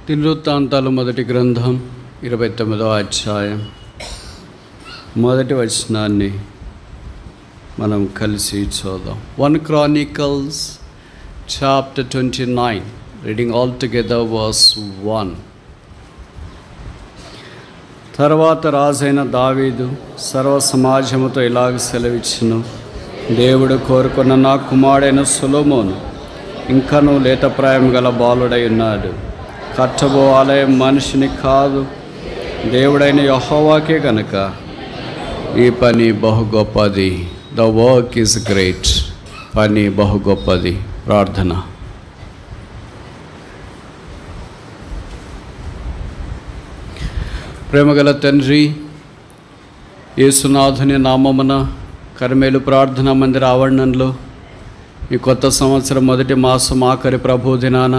దినవృత్తాంతాలు మొదటి గ్రంథం 29వ అధ్యాయం మొదటి వచనాన్ని మనం కలిసి చూద్దాం. 1 Chronicles chapter 29, reading all together verse 1. తర్వాత రాజైన దావీదు సర్వ సమాజముతో ఇలాగ సెలవిచ్చును, దేవుడు కోరుకున్న నా కుమారుడైన సొలొమోను ఇంకనూ లేతప్రాయం గల బాలుడై ఉన్నాడు. కట్టబో ఆలయం మనిషిని కాదు, దేవుడైన యెహోవాకే గనుక ఈ పని బహు గొప్పది. The work is great. పని బహు గొప్పది. ప్రార్థన. ప్రేమగల తండ్రి, యేసునాథుని నామమున కర్మేలు ప్రార్థనా మందిర ఆవరణంలో ఈ కొత్త సంవత్సరం మొదటి మాసం ఆఖరి ప్రభు దినాన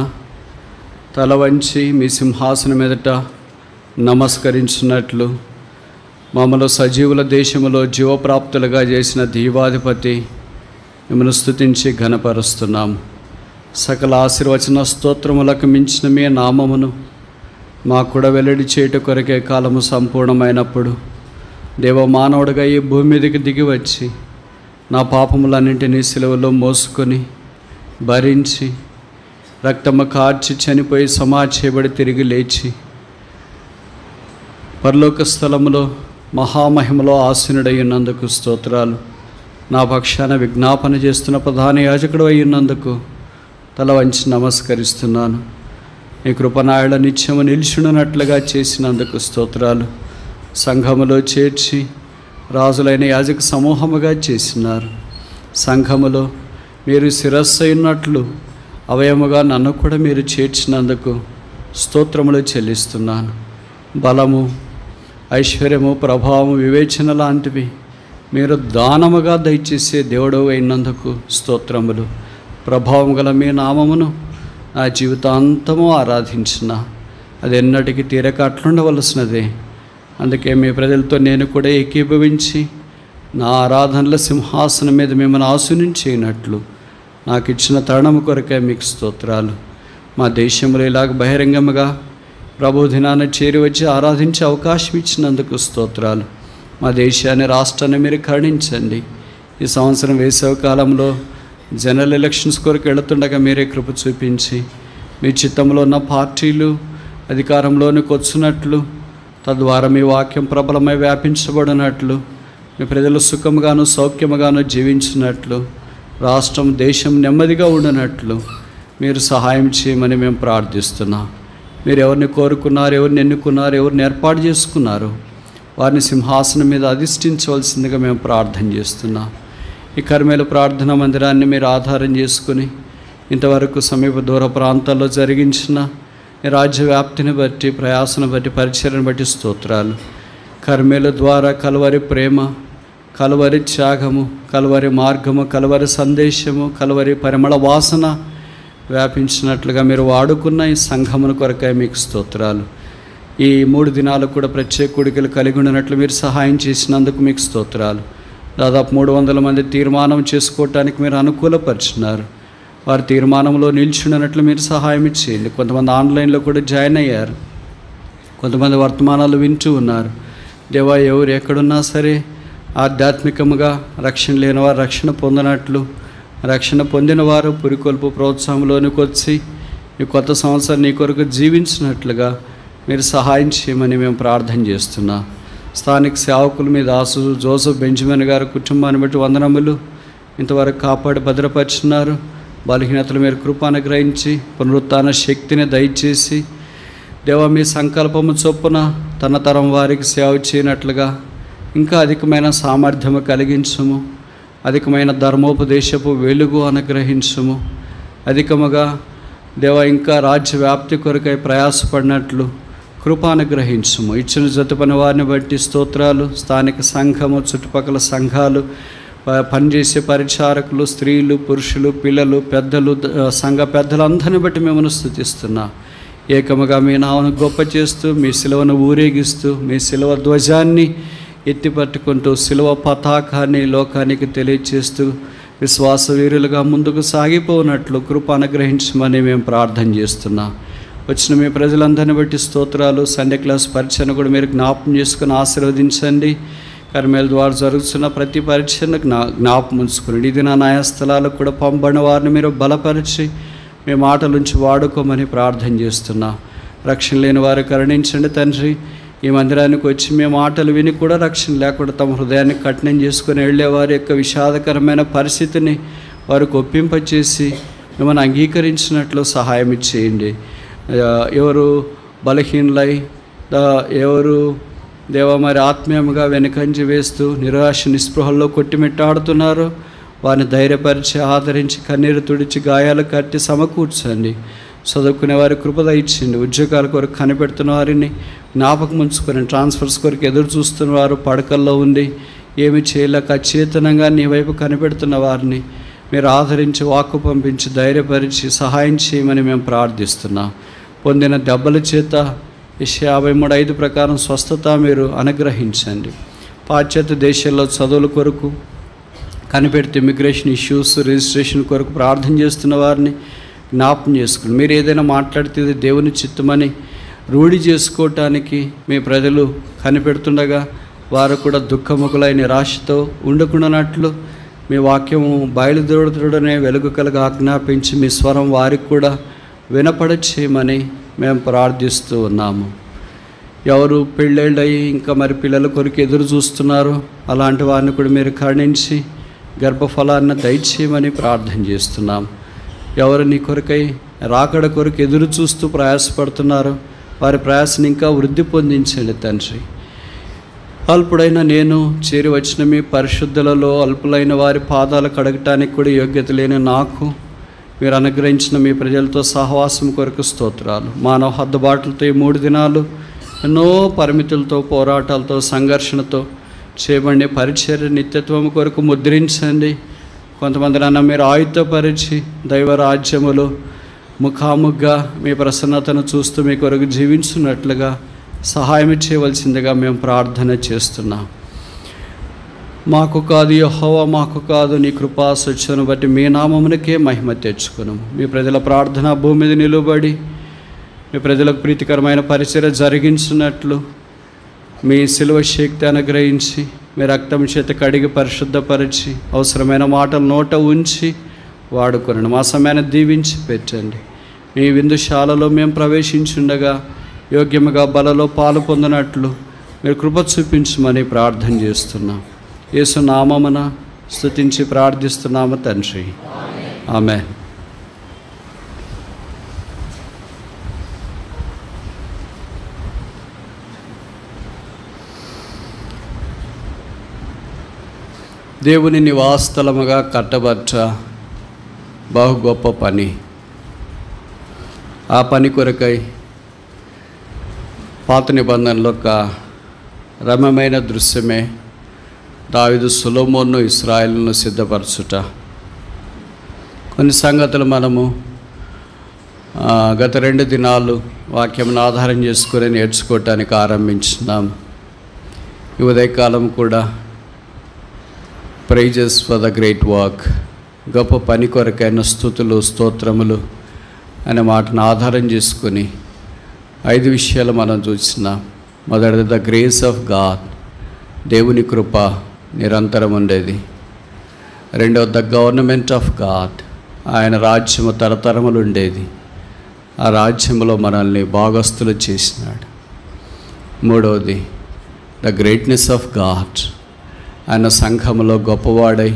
తల వంచి మీ సింహాసనం ఎదుట నమస్కరించినట్లు మమ్మల్ని సజీవుల దేశంలో జీవప్రాప్తులుగా చేసిన దీవాధిపతి మిమ్మల్ని స్తుతించి ఘనపరుస్తున్నాము. సకల ఆశీర్వచన స్తోత్రములకు మించిన మీ నామమును మా కూడా వెల్లడి చేయుట కొరకే కాలము సంపూర్ణమైనప్పుడు దేవ మానవుడిగా ఈ భూమి మీదకి దిగి వచ్చి నా పాపములన్నింటినీ సిలువలో మోసుకొని భరించి రక్తము కార్చి చనిపోయి సమాధి చేయబడి తిరిగి లేచి పరలోక స్థలములో మహామహిమలో ఆసీనుడై ఉన్నందుకు స్తోత్రాలు. నా పక్షాన విజ్ఞాపన చేస్తున్న ప్రధాన యాజకుడు అయి ఉన్నందుకు తల వంచి నమస్కరిస్తున్నాను. నీ కృపనాయుడ నిత్యము నిలిచున్నట్లుగా చేసినందుకు స్తోత్రాలు. సంఘములో చేర్చి రాజులైన యాజక సమూహముగా చేసినారు. సంఘములో మీరు శిరస్సు అయినట్లు అవయముగా నన్ను కూడా మీరు చేర్చినందుకు స్తోత్రములు చెల్లిస్తున్నాను. బలము, ఐశ్వర్యము, ప్రభావము, వివేచన లాంటివి మీరు దానముగా దయచేసే దేవుడు అయినందుకు స్తోత్రములు. ప్రభావం గల మీ నామమును నా జీవితాంతము ఆరాధించిన అది ఎన్నటికీ తీరక అట్లుండవలసినదే. అందుకే మీ ప్రజలతో నేను కూడా ఏకీభవించి నా ఆరాధనల సింహాసనం మీద మిమ్మల్ని ఆశీర్వదించినట్లు నాకు ఇచ్చిన తరుణము కొరకే మీకు స్తోత్రాలు. మా దేశంలో ఇలాగ బహిరంగముగా ప్రభు దినాన్ని చేరి వచ్చి ఆరాధించే అవకాశం ఇచ్చినందుకు స్తోత్రాలు. మా దేశాన్ని, రాష్ట్రాన్ని మీరు కరుణించండి. ఈ సంవత్సరం వేసవి కాలంలో జనరల్ ఎలక్షన్స్ కొరకు వెళుతుండగా మీరే కృప చూపించి మీ చిత్తంలో ఉన్న పార్టీలు అధికారంలోనికి వచ్చినట్లు, తద్వారా మీ వాక్యం ప్రబలమై వ్యాపించబడినట్లు, మీ ప్రజలు సుఖముగాను సౌఖ్యముగాను జీవించినట్లు, రాష్ట్రం, దేశం నెమ్మదిగా ఉండనట్లు మీరు సహాయం చేయమని మేము ప్రార్థిస్తున్నాం. మీరు ఎవరిని కోరుకున్నారు, ఎవరిని ఎన్నుకున్నారు, ఎవరిని ఏర్పాటు చేసుకున్నారు, వారిని సింహాసనం మీద అధిష్ఠించవలసిందిగా మేము ప్రార్థన చేస్తున్నాం. ఈ కర్మేలు ప్రార్థనా మందిరాన్ని మీరు ఆధారం చేసుకుని ఇంతవరకు సమీప దూర ప్రాంతాల్లో జరిగించిన ఈ రాజ్య వ్యాప్తిని బట్టి, ప్రయాసను బట్టి, పరిచర్యను బట్టి స్తోత్రాలు. కర్మేలు ద్వారా కలువరి ప్రేమ, కలువరి త్యాగము, కలువరి మార్గము, కలువరి సందేశము, కలువరి పరిమళ వాసన వ్యాపించినట్లుగా మీరు వాడుకున్న ఈ సంఘమును కొరకై మీకు స్తోత్రాలు. ఈ 3 దినాలు కూడా ప్రత్యేక కూడికలు కలిగి ఉండినట్లు మీరు సహాయం చేసినందుకు మీకు స్తోత్రాలు. దాదాపు 300 మంది తీర్మానం చేసుకోవటానికి మీరు అనుకూలపరిచినారు. వారి తీర్మానంలో నిల్చుండినట్లు మీరు సహాయం ఇచ్చేయండి. కొంతమంది ఆన్లైన్లో కూడా జాయిన్ అయ్యారు, కొంతమంది వర్తమానాలు వింటూ ఉన్నారు. దేవా, ఎవరు ఎక్కడున్నా సరే ఆధ్యాత్మికముగా రక్షణ లేనివారు రక్షణ పొందినట్లు, రక్షణ పొందిన వారు పురికొల్పు ప్రోత్సాహంలోనికి వచ్చి ఈ కొత్త సంవత్సరం నీ కొరకు జీవించినట్లుగా మీరు సహాయం చేయమని మేము ప్రార్థన చేస్తున్నాం. స్థానిక సేవకులు మీ దాసు జోసెఫ్ బెంజమిన్ గారి కుటుంబాన్ని బట్టి వందనములు. ఇంతవరకు కాపాడి భద్రపరిచినారు. బలహీనతలు మీరు కృప అనుగ్రహించి పునరుత్థాన శక్తిని దయచేసి దేవా, మీ సంకల్పము చొప్పున తన తరం వారికి సేవ చేయనట్లుగా ఇంకా అధికమైన సామర్థ్యము కలిగించము, అధికమైన ధర్మోపదేశపు వెలుగు అనుగ్రహించము, అధికముగా దేవా ఇంకా రాజ్య వ్యాప్తి కొరకై ప్రయాసపడినట్లు కృప అనుగ్రహించము. ఇచ్చిన జత పని వారిని బట్టి స్తోత్రాలు. స్థానిక సంఘము, చుట్టుపక్కల సంఘాలు, పనిచేసే పరిచారకులు, స్త్రీలు, పురుషులు, పిల్లలు, పెద్దలు, సంఘ పెద్దలందరిని బట్టి మిమ్మల్ని స్తుతిస్తున్నా. ఏకముగా మీ నామను గొప్ప చేస్తూ, మీ సిలువను ఊరేగిస్తూ, మీ సిలువ ధ్వజాన్ని ఎత్తి పట్టుకుంటూ శిలువ పతాకాన్ని లోకానికి తెలియచేస్తూ విశ్వాస వీరులుగా ముందుకు సాగిపోనట్లు కృప అనుగ్రహించమని మేము ప్రార్థన చేస్తున్నాం. వచ్చిన మీ ప్రజలందరిని బట్టి స్తోత్రాలు. సండే క్లాస్ పరిచయను కూడా మీరు జ్ఞాపకం చేసుకుని ఆశీర్వదించండి. కర్మేల ద్వారా జరుగుతున్న ప్రతి పరీక్షను జ్ఞాపకం ఉంచుకుని ఇది నా న్యాయస్థలాలకు కూడా పంపబడిన వారిని మీరు బలపరిచి మీ మాటలుంచి వాడుకోమని ప్రార్థన చేస్తున్నా. రక్షణ లేని వారు కరుణించండి తండ్రి. ఈ మందిరానికి వచ్చి మీ మాటలు విని కూడా రక్షణ లేకుండా తమ హృదయాన్ని కఠినం చేసుకుని వెళ్ళే వారి యొక్క విషాదకరమైన పరిస్థితిని వారికి ఒప్పింపచేసి మిమ్మల్ని అంగీకరించినట్లు సహాయం చేయండి. ఎవరు బలహీనులై ఎవరు దేవా మరి ఆత్మీయంగా వెనుకంజి వేస్తూ నిరాశ నిస్పృహల్లో కొట్టిమిట్టాడుతున్నారో వారిని ధైర్యపరిచి ఆదరించి కన్నీరు తుడిచి గాయాలు కట్టి సమకూర్చండి. చదువుకునే వారి కృపద ఇచ్చింది. ఉద్యోగాల కొరకు కనిపెడుతున్న వారిని జ్ఞాపకం ఉంచుకొని ట్రాన్స్ఫర్స్ కొరకు ఎదురు చూస్తున్న వారు పడకల్లో ఉండి ఏమి చేయలేక అచేతనంగా నీ వైపు కనిపెడుతున్న వారిని మీరు ఆదరించి వాక్కు పంపించి ధైర్యపరిచి సహాయం చేయమని మేము ప్రార్థిస్తున్నాం. పొందిన దెబ్బల చేత యెషయా 53:5 ప్రకారం స్వస్థత మీరు అనుగ్రహించండి. పాశ్చాత్య దేశాల్లో చదువుల కొరకు కనిపెడితే ఇమిగ్రేషన్ ఇష్యూస్ రిజిస్ట్రేషన్ కొరకు ప్రార్థన చేస్తున్న వారిని జ్ఞాపకం చేసుకుని మీరు ఏదైనా మాట్లాడితే దేవుని చిత్తమని రూఢి చేసుకోవటానికి మీ ప్రజలు కనిపెడుతుండగా వారు కూడా దుఃఖముఖులై నిరాశతో ఉండకుండానట్లు మీ వాక్యము బయలుదేరుడనే వెలుగు కలగా ఆజ్ఞాపించి మీ స్వరం వారికి కూడా వినపడచేయమని మేము ప్రార్థిస్తూ ఉన్నాము. ఎవరు పెళ్ళిళ్ళయి ఇంకా మరి పిల్లల కొరకు ఎదురు చూస్తున్నారు అలాంటి వారిని కూడా మీరు కరుణించి గర్భఫలాన్ని దయచేయమని ప్రార్థన చేస్తున్నాం. ఎవరు నీ కొరకై రాకడ కొరకు ఎదురు చూస్తూ ప్రయాసపడుతున్నారో వారి ప్రయాసని ఇంకా వృద్ధి పొందించండి తండ్రి. అల్పుడైన నేను చేరి వచ్చిన మీ పరిశుద్ధులలో అల్పులైన వారి పాదాలు కడగటానికి కూడా యోగ్యత లేని నాకు మీరు అనుగ్రహించిన మీ ప్రజలతో సహవాసం కొరకు స్తోత్రాలు. మానవ హద్దుబాట్లతో ఈ 3 దినాలు ఎన్నో పరిమితులతో పోరాటాలతో సంఘర్షణతో చేయబడి పరిచర్య నిత్యత్వం కొరకు ముద్రించండి. కొంతమంది నన్ను మీరు ఆయుధపరిచి దైవరాజ్యములో ముఖాముఖిగా మీ ప్రసన్నతను చూస్తూ మీ కొరకు జీవించున్నట్లుగా సహాయం చేయవలసిందిగా మేము ప్రార్థన చేస్తున్నాం. మాకు కాదు యెహోవా మాకు కాదు, నీ కృపా సత్యను బట్టి మీ నామమునకే మహిమ తెచ్చుకును. మీ ప్రజల ప్రార్థన భూమి మీద నిలువబడి మీ ప్రజలకు ప్రీతికరమైన పరిచర్య జరిగించినట్లు మీ శిలువ శక్తి అనుగ్రహించి మీ రక్తం చేత కడిగి పరిశుద్ధపరిచి అవసరమైన మాటలు నోట ఉంచి వాడుకొనండి. మా సమయాన్ని దీవించి పెట్టండి. మీ విందుశాలలో మేము ప్రవేశించుండగా యోగ్యముగా బలలో పాలు పొందినట్లు మీరు కృప చూపించమని ప్రార్థన చేస్తున్నాం. యేసు నామమున స్తుతించి ప్రార్థిస్తున్నాము తండ్రి, ఆమేన్. దేవుని నివాసస్థలముగా కట్టబట్ట బహు గొప్ప పని. ఆ పని కొరకై పాత నిబంధనలో ఒక రమ్యమైన దృశ్యమే దావీదు సొలొమోనును ఇశ్రాయేలును సిద్ధపరచుట. కొన్ని సంగతులు మనము గత 2 దినాలు వాక్యంను ఆధారం చేసుకుని నేర్చుకోవటానికి ఆరంభించినాం. ఈ ఉదయకాలం కూడా praises for the great work, గొప్ప పని కొరకైన స్తుతులు స్తోత్రములు అనే మాటను ఆధారం చేసుకుని 5 విషయాలు మనం చూసినాం. మొదటిది ద గ్రేస్ ఆఫ్ గాడ్, దేవుని కృప నిరంతరం ఉండేది. రెండవది ద గవర్నమెంట్ ఆఫ్ గాడ్, ఆయన రాజ్యము తరతరములు ఉండేది. ఆ రాజ్యంలో మనల్ని భాగస్థులు చేసినాడు. మూడవది ద గ్రేట్నెస్ ఆఫ్ గాడ్, ఆయన సంఘములో గొప్పవాడై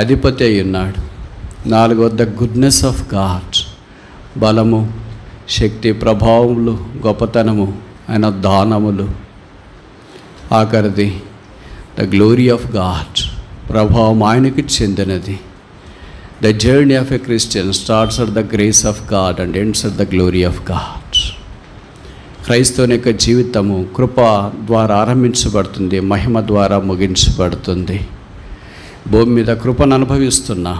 అధిపతి అయి ఉన్నాడు. నాలుగవది ద గుడ్నెస్ ఆఫ్ గాడ్, బలము శక్తి ప్రభావములు గొప్పతనము ఆయన దానములు. ఆఖరిది ద గ్లోరీ ఆఫ్ గాడ్, ప్రభావం ఆయనకి చెందినది. The journey of a Christian starts at the grace of God and ends at the glory of God. క్రైస్తవుని యొక్క జీవితము కృప ద్వారా ఆరంభించబడుతుంది, మహిమ ద్వారా ముగించబడుతుంది. భూమి మీద కృపను అనుభవిస్తున్నా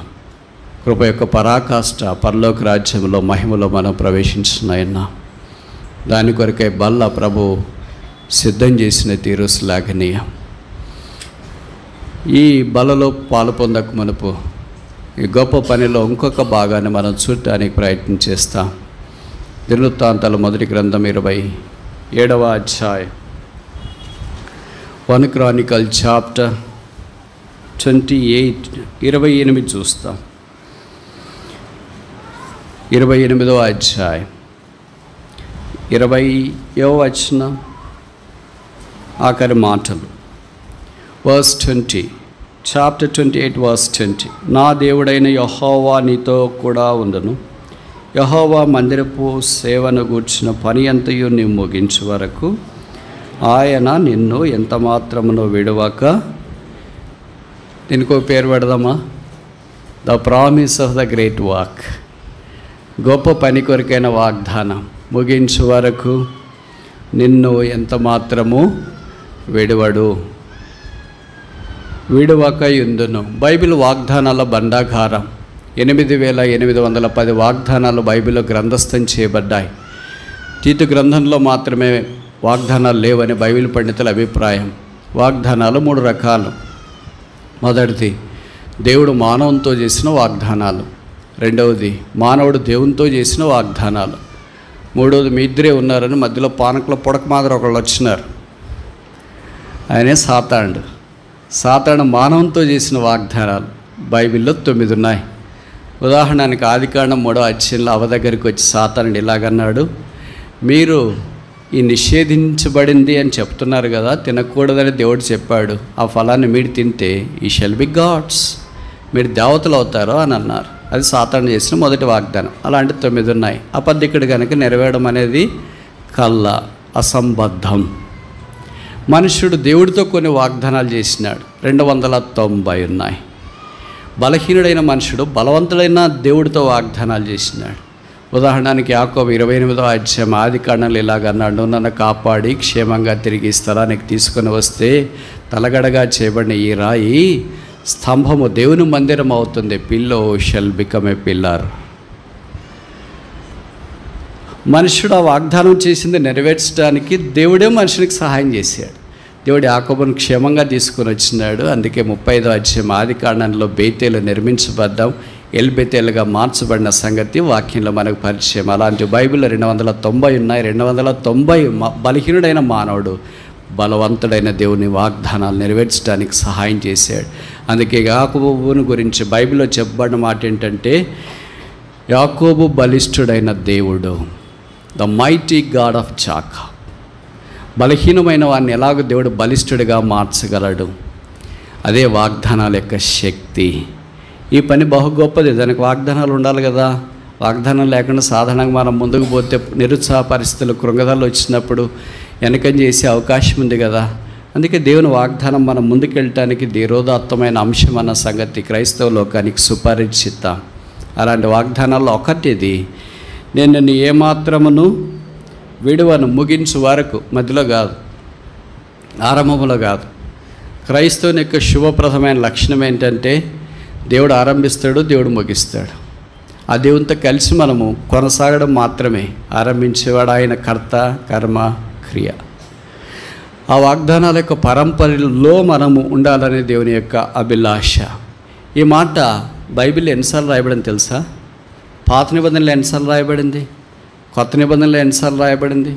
కృప యొక్క పరాకాష్ట పరలోక రాజ్యంలో మహిమలో మనం ప్రవేశించినాయన్నా. దాని కొరకై బల్ల ప్రభు సిద్ధం చేసిన తీరు శ్లాఘనీయం. ఈ బలలో పాలు పొందక మునుపు ఈ గొప్ప పనిలో ఇంకొక భాగాన్ని మనం చూడటానికి ప్రయత్నం చేస్తాం. దినవృత్తాంతాల మొదటి గ్రంథం 27వ అధ్యాయం. 1 Chronicle chapter 28 28 చూస్తాం. 28వ అధ్యాయం 20వ వచనం ఆఖరి మాటలు. verse 20, chapter 28 verse 20. నా దేవుడైన యెహోవా నీతో కూడా ఉండును. యెహోవా మందిరపు సేవను గూర్చిన పని అంతయు నీవు ముగించు వరకు ఆయన నిన్ను ఎంత మాత్రమునో విడువక, దీనికి ఒక పేరు పెడదామా, the promise of the great walk, గొప్ప పని కొరకైన వాగ్దానం, ముగించు వరకు నిన్ను ఎంత మాత్రము విడువక యుందును. బైబిల్ వాగ్దానాల బండాగారం. 8810 వాగ్దానాలు బైబిల్లో గ్రంథస్థం చేయబడ్డాయి. తీతు గ్రంథంలో మాత్రమే వాగ్దానాలు లేవని బైబిల్ పండితుల అభిప్రాయం. వాగ్దానాలు 3 రకాలు. మొదటిది దేవుడు మానవునితో చేసిన వాగ్దానాలు. రెండవది మానవుడు దేవునితో చేసిన వాగ్దానాలు. మూడవది మీ ఇద్దరే ఉన్నారని మధ్యలో పానకలో పొడక మాదిరి ఒకళ్ళు వచ్చినారు, ఆయనే సాతాను మానవునితో చేసిన వాగ్దానాలు బైబిల్లో 9 ఉన్నాయి. ఉదాహరణకి ఆదికాండం 3వ అధ్యాయంలో అవ్వ దగ్గరికి వచ్చి సాతానుడు ఇలాగన్నాడు, మీరు ఈ నిషేధించబడింది అని చెప్తున్నారు కదా, తినకూడదని దేవుడు చెప్పాడు, ఆ ఫలాన్ని మీరు తింటే ఈ షెల్ బి గాడ్స్, మీరు దేవతలు అవుతారు అని అన్నారు. అది సాతాను చేసిన మొదటి వాగ్దానం. అలాంటి 9 ఉన్నాయి. అబద్ధికుడు కనుక నెరవేరడం అనేది అసంబద్ధం. మనుష్యుడు దేవుడితో కొన్ని వాగ్దానాలు చేసినాడు, 290 ఉన్నాయి. బలహీనుడైన మనుషుడు బలవంతుడైన దేవుడితో వాగ్దానాలు చేసినాడు. ఉదాహరణకి యాకోబు 28వ అధ్యాయం ఆదికాండంలో ఇలాగన్నాడు, నన్ను కాపాడి క్షేమంగా తిరిగి స్థలానికి తీసుకొని వస్తే తలగడగా చేయబడిన ఈ రాయి స్తంభము దేవుని మందిరం అవుతుంది, pillow shell become a pillar. మనుషుడు ఆ వాగ్దానం చేసింది నెరవేర్చడానికి దేవుడే మనుషునికి సహాయం చేశాడు. దేవుడు యాకోబును క్షేమంగా తీసుకొని వచ్చినాడు. అందుకే 35వ అధ్యాయం ఆదికాండంలో బేతేలు నిర్మించబడ్డాం, ఎల్బెతేలుగా మార్చబడిన సంగతి వాక్యంలో మనకు పరిచయం. అలాంటి బైబిల్లో 290 ఉన్నాయి. 290 బలహీనుడైన మానవుడు బలవంతుడైన దేవుని వాగ్దానాలు నెరవేర్చడానికి సహాయం చేశాడు. అందుకే యాకోబును గురించి బైబిల్లో చెప్పబడిన మాట ఏంటంటే, యాకోబు బలిష్ఠుడైన దేవుడు, the mighty God of Jacob. బలహీనమైన వాడిని ఎలాగో దేవుడు బలిష్ఠుడిగా మార్చగలడు. అదే వాగ్దానాల యొక్క శక్తి. ఈ పని బహు గొప్పది, దానికి వాగ్దానాలు ఉండాలి కదా. వాగ్దానం లేకుండా సాధారణంగా మనం ముందుకు పోతే నిరుత్సాహ పరిస్థితులు, కృంగదలు వచ్చినప్పుడు వెనకం చేసే అవకాశం ఉంది కదా. అందుకే దేవుని వాగ్దానం మనం ముందుకెళ్ళటానికి ధీరోదాత్తమైన అంశం అన్న సంగతి క్రైస్తవ లోకానికి సుపరిచితం. అలాంటి వాగ్దానాల్లో ఒకటిది, నేను నిన్ను ఏమాత్రమును విడువను, ముగించు వరకు, మధ్యలో కాదు, ఆరంభంలో కాదు. క్రైస్తవుని యొక్క శుభప్రదమైన లక్షణం ఏంటంటే దేవుడు ఆరంభిస్తాడు, దేవుడు ముగిస్తాడు. ఆ దేవునితో కలిసి మనము కొనసాగడం మాత్రమే. ఆరంభించేవాడు ఆయన, కర్త, కర్మ, క్రియ. ఆ వాగ్దానాల యొక్క పరంపరలో మనము ఉండాలనే దేవుని యొక్క అభిలాష. ఈ మాట బైబిల్ ఎన్నిసార్లు రాయబడింది తెలుసా? పాత నిబంధనలు ఎన్నిసార్లు రాయబడింది, కొత్త నిబంధనలు ఎన్నిసార్లు రాయబడింది,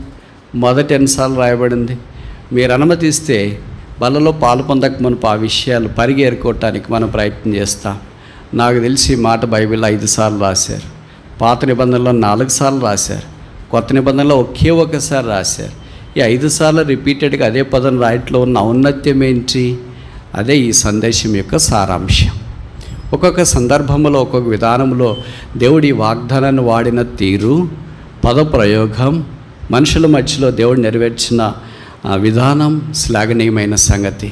మొదటి ఎన్నిసార్లు రాయబడింది. మీరు అనుమతిస్తే బలలో పాలు పొందక మునుపు ఆ విషయాలు పరిగేరుకోవటానికి మనం ప్రయత్నం చేస్తాం. నాకు తెలిసి ఈ మాట బైబిల్లో 5 సార్లు రాశారు, పాత నిబంధనలో 4 సార్లు రాశారు, కొత్త నిబంధనలో ఒకే ఒకసారి రాశారు. ఈ 5 సార్లు రిపీటెడ్గా అదే పదం రాయట్లో ఉన్న ఔన్నత్యం ఏంటి? అదే ఈ సందేశం యొక్క సారాంశం. ఒక్కొక్క సందర్భంలో, ఒక్కొక్క విధానంలో దేవుడి వాగ్దానాన్ని వాడిన తీరు, పదప్రయోగం, మనుషుల మధ్యలో దేవుడు నెరవేర్చిన విధానం శ్లాఘనీయమైన సంగతి.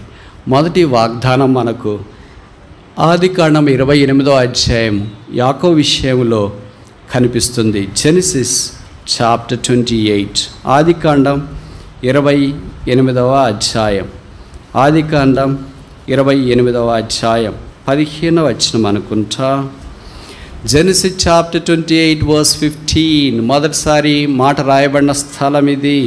మొదటి వాగ్దానం మనకు ఆదికాండం 28వ అధ్యాయం యాకోబు విషయంలో కనిపిస్తుంది. జెనసిస్ చాప్టర్ 28, ఆదికాండం 28వ అధ్యాయం. ఆదికాండం 28వ అధ్యాయం 15వ వచనం అనుకుంటా. Genesis chapter 28 verse 15. మొదటిసారి మాట రాయబడిన స్థలం ఇది.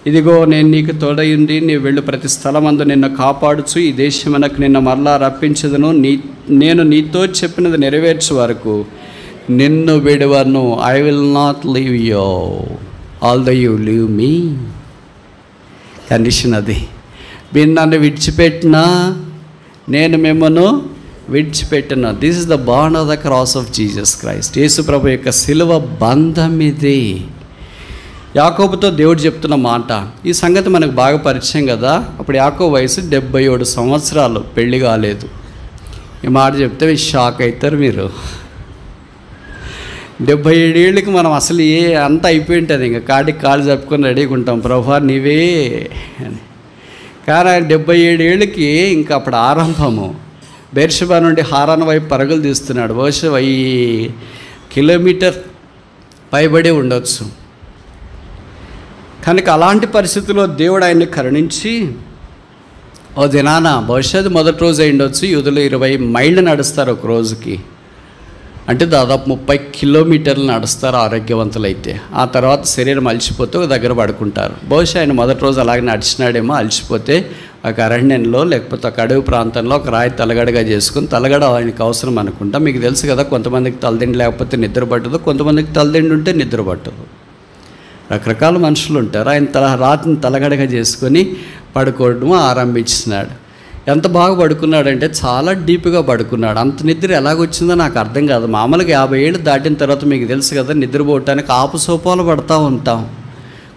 ఇదిగో నేను నీకు తోడయుండి నీ వెళ్ళు ప్రతి స్థలమందు నిన్ను కాపాడుచు ఈ దేశమునకు నిన్ను మరలా రప్పించదును. నేను నీతో చెప్పినది నెరవేర్చు వరకు నిన్ను విడువను, I will not leave you although you leave me. Condition అది. మీరు నన్ను విడిచిపెట్టినా నేను మిమ్మల్ని విడిచిపెట్టిన. This is the bond of the cross of Jesus Christ. యేసు ప్రభు యొక్క సిలువ బంధం ఇది. యాకోబుతో దేవుడు చెప్తున్న మాట. ఈ సంగతి మనకు బాగా పరిచయం కదా. అప్పుడు యాకోబు వయసు 77 సంవత్సరాలు, పెళ్లి కాలేదు. ఈ మాట చెప్తే షాక్ అవుతారు మీరు. 77 ఏళ్ళకి మనం అసలు అంత అయిపోయి ఉంటుంది. ఇంకా కాడికి కాళ్ళు చెప్పుకొని రెడీగా ఉంటాం, ప్రభువా నీవే అని. కానీ ఆయన 77 ఏళ్ళకి ఇంకా అప్పుడు ఆరంభము. బెర్షెబా నుండి హారాన్ వైపు పరుగులు తీస్తున్నాడు. బహుశా 1000 కిలోమీటర్ పైబడి ఉండొచ్చు. కనుక అలాంటి పరిస్థితుల్లో దేవుడు ఆయన్ని కరుణించి ఓ దినాన, బహుశా మొదటి రోజు అయి ఉండొచ్చు, యూదులు 20 మైళ్ళు నడుస్తారు ఒక రోజుకి. అంటే దాదాపు 30 కిలోమీటర్లు నడుస్తారు ఆరోగ్యవంతులైతే. ఆ తర్వాత శరీరం అలసిపోతే ఒక దగ్గర పడుకుంటారు. బహుశా ఆయన మొదటి రోజు అలాగే నడిచినాడేమో. అలసిపోతే ఒక అరణ్యంలో లేకపోతే ఒక అడవి ప్రాంతంలో ఒక రాయి తలగడగా చేసుకుని, తలగడ ఆయనకు అవసరం అనుకుంటా. మీకు తెలుసు కదా, కొంతమందికి తలదిండి లేకపోతే నిద్ర పట్టదు, కొంతమందికి తలదిండి ఉంటే నిద్ర పట్టదు. రకరకాల మనుషులు ఉంటారు. ఆయన రాత్రిని తలగడగా చేసుకొని పడుకోవడం ఆరంభించినాడు. ఎంత బాగా పడుకున్నాడంటే చాలా డీప్గా పడుకున్నాడు. అంత నిద్ర ఎలాగొచ్చిందో నాకు అర్థం కాదు. మామూలుగా 50 ఏళ్ళు దాటిన తర్వాత మీకు తెలుసు కదా, నిద్రపోవటానికి ఆపుసోపాలు పడుతూ ఉంటాం.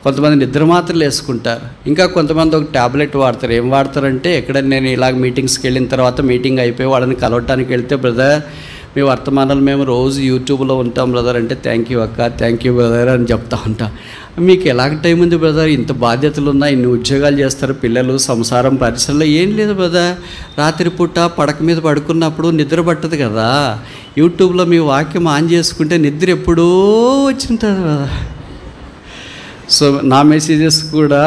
కొంతమంది నిద్ర మాత్రలు వేసుకుంటారు, ఇంకా కొంతమంది ఒక ట్యాబ్లెట్ వాడతారు. ఏం వాడతారంటే, ఎక్కడైనా నేను ఇలాగ మీటింగ్స్కి వెళ్ళిన తర్వాత మీటింగ్ అయిపోయి వాళ్ళని కలవటానికి వెళ్తే, బ్రదర్ మీ వర్తమానాలు మేము రోజు యూట్యూబ్లో ఉంటాం బ్రదర్ అంటే, థ్యాంక్ యూ అక్క, థ్యాంక్ యూ బ్రదర్ అని చెప్తా ఉంటా. మీకు ఎలాగ టైం ఉంది బ్రదర్, ఇంత బాధ్యతలు ఉన్నాయి, ఇన్ని ఉద్యోగాలు చేస్తారు, పిల్లలు, సంసారం, పరిశ్రమలో. ఏం లేదు బ్రదర్, రాత్రిపూట పడక మీద పడుకున్నప్పుడు నిద్ర పట్టదు కదా, యూట్యూబ్లో మీ వాక్యం ఆన్ చేసుకుంటే నిద్ర ఎప్పుడో వచ్చింటుంది కదా. సో నా మెసేజెస్ కూడా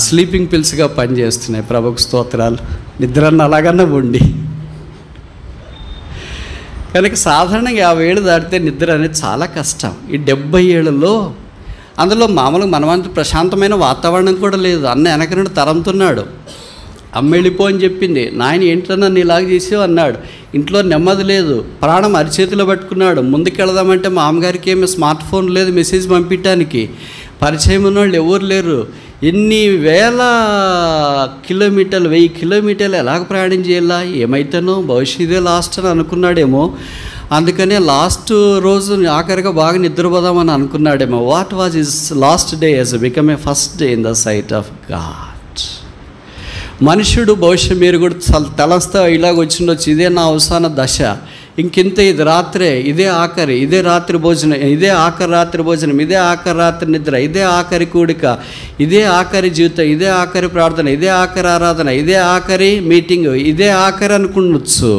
స్లీపింగ్ పిల్స్గా పనిచేస్తున్నాయి. ప్రభుకు స్తోత్రాలు. నిద్రన్న అలాగన్నా ఉండి. కనుక సాధారణంగా 50 ఏళ్ళు దాటితే నిద్ర అనేది చాలా కష్టం. ఈ 70 ఏళ్ళలో అందులో మామూలుగా మనమంతా ప్రశాంతమైన వాతావరణం కూడా లేదు. అన్న వెనక నుండి తరంతున్నాడు. అమ్మ వెళ్ళిపో అని చెప్పింది. నాయన ఏంటన్నా నీ ఇలాగ చేసావు అన్నాడు. ఇంట్లో నెమ్మది లేదు. ప్రాణం అరిచేతిలో పట్టుకున్నాడు. ముందుకెళదామంటే మా అమ్మగారికి ఏమీ స్మార్ట్ ఫోన్ లేదు మెసేజ్ పంపించడానికి. పరిచయం ఉన్న వాళ్ళు ఎవరు లేరు. ఎన్ని వేల కిలోమీటర్లు, 1000 కిలోమీటర్లు ఎలాగ ప్రయాణం చేయాలా, ఏమైతానో, భవిష్యత్తుదే లాస్ట్ అని అనుకున్నాడేమో. అందుకనే లాస్ట్ రోజు ఆఖరిగా బాగా నిద్రపోదామని అనుకున్నాడేమో. What was his last day has become a first day in the sight of God. మనుషుడు బహుశా మీరు కూడా తలస్తా ఇలాగ వచ్చిండొచ్చు, ఇదే నా అవసాన దశ, ఇంకింత, ఇది రాత్రే, ఇదే ఆఖరి, ఇదే రాత్రి భోజనం, ఇదే ఆఖరి రాత్రి భోజనం, ఇదే ఆఖరి రాత్రి నిద్ర, ఇదే ఆఖరి కూడిక, ఇదే ఆఖరి జీవితం, ఇదే ఆఖరి ప్రార్థన, ఇదే ఆఖరి ఆరాధన, ఇదే ఆఖరి మీటింగ్, ఇదే ఆఖరి అనుకుండొచ్చు.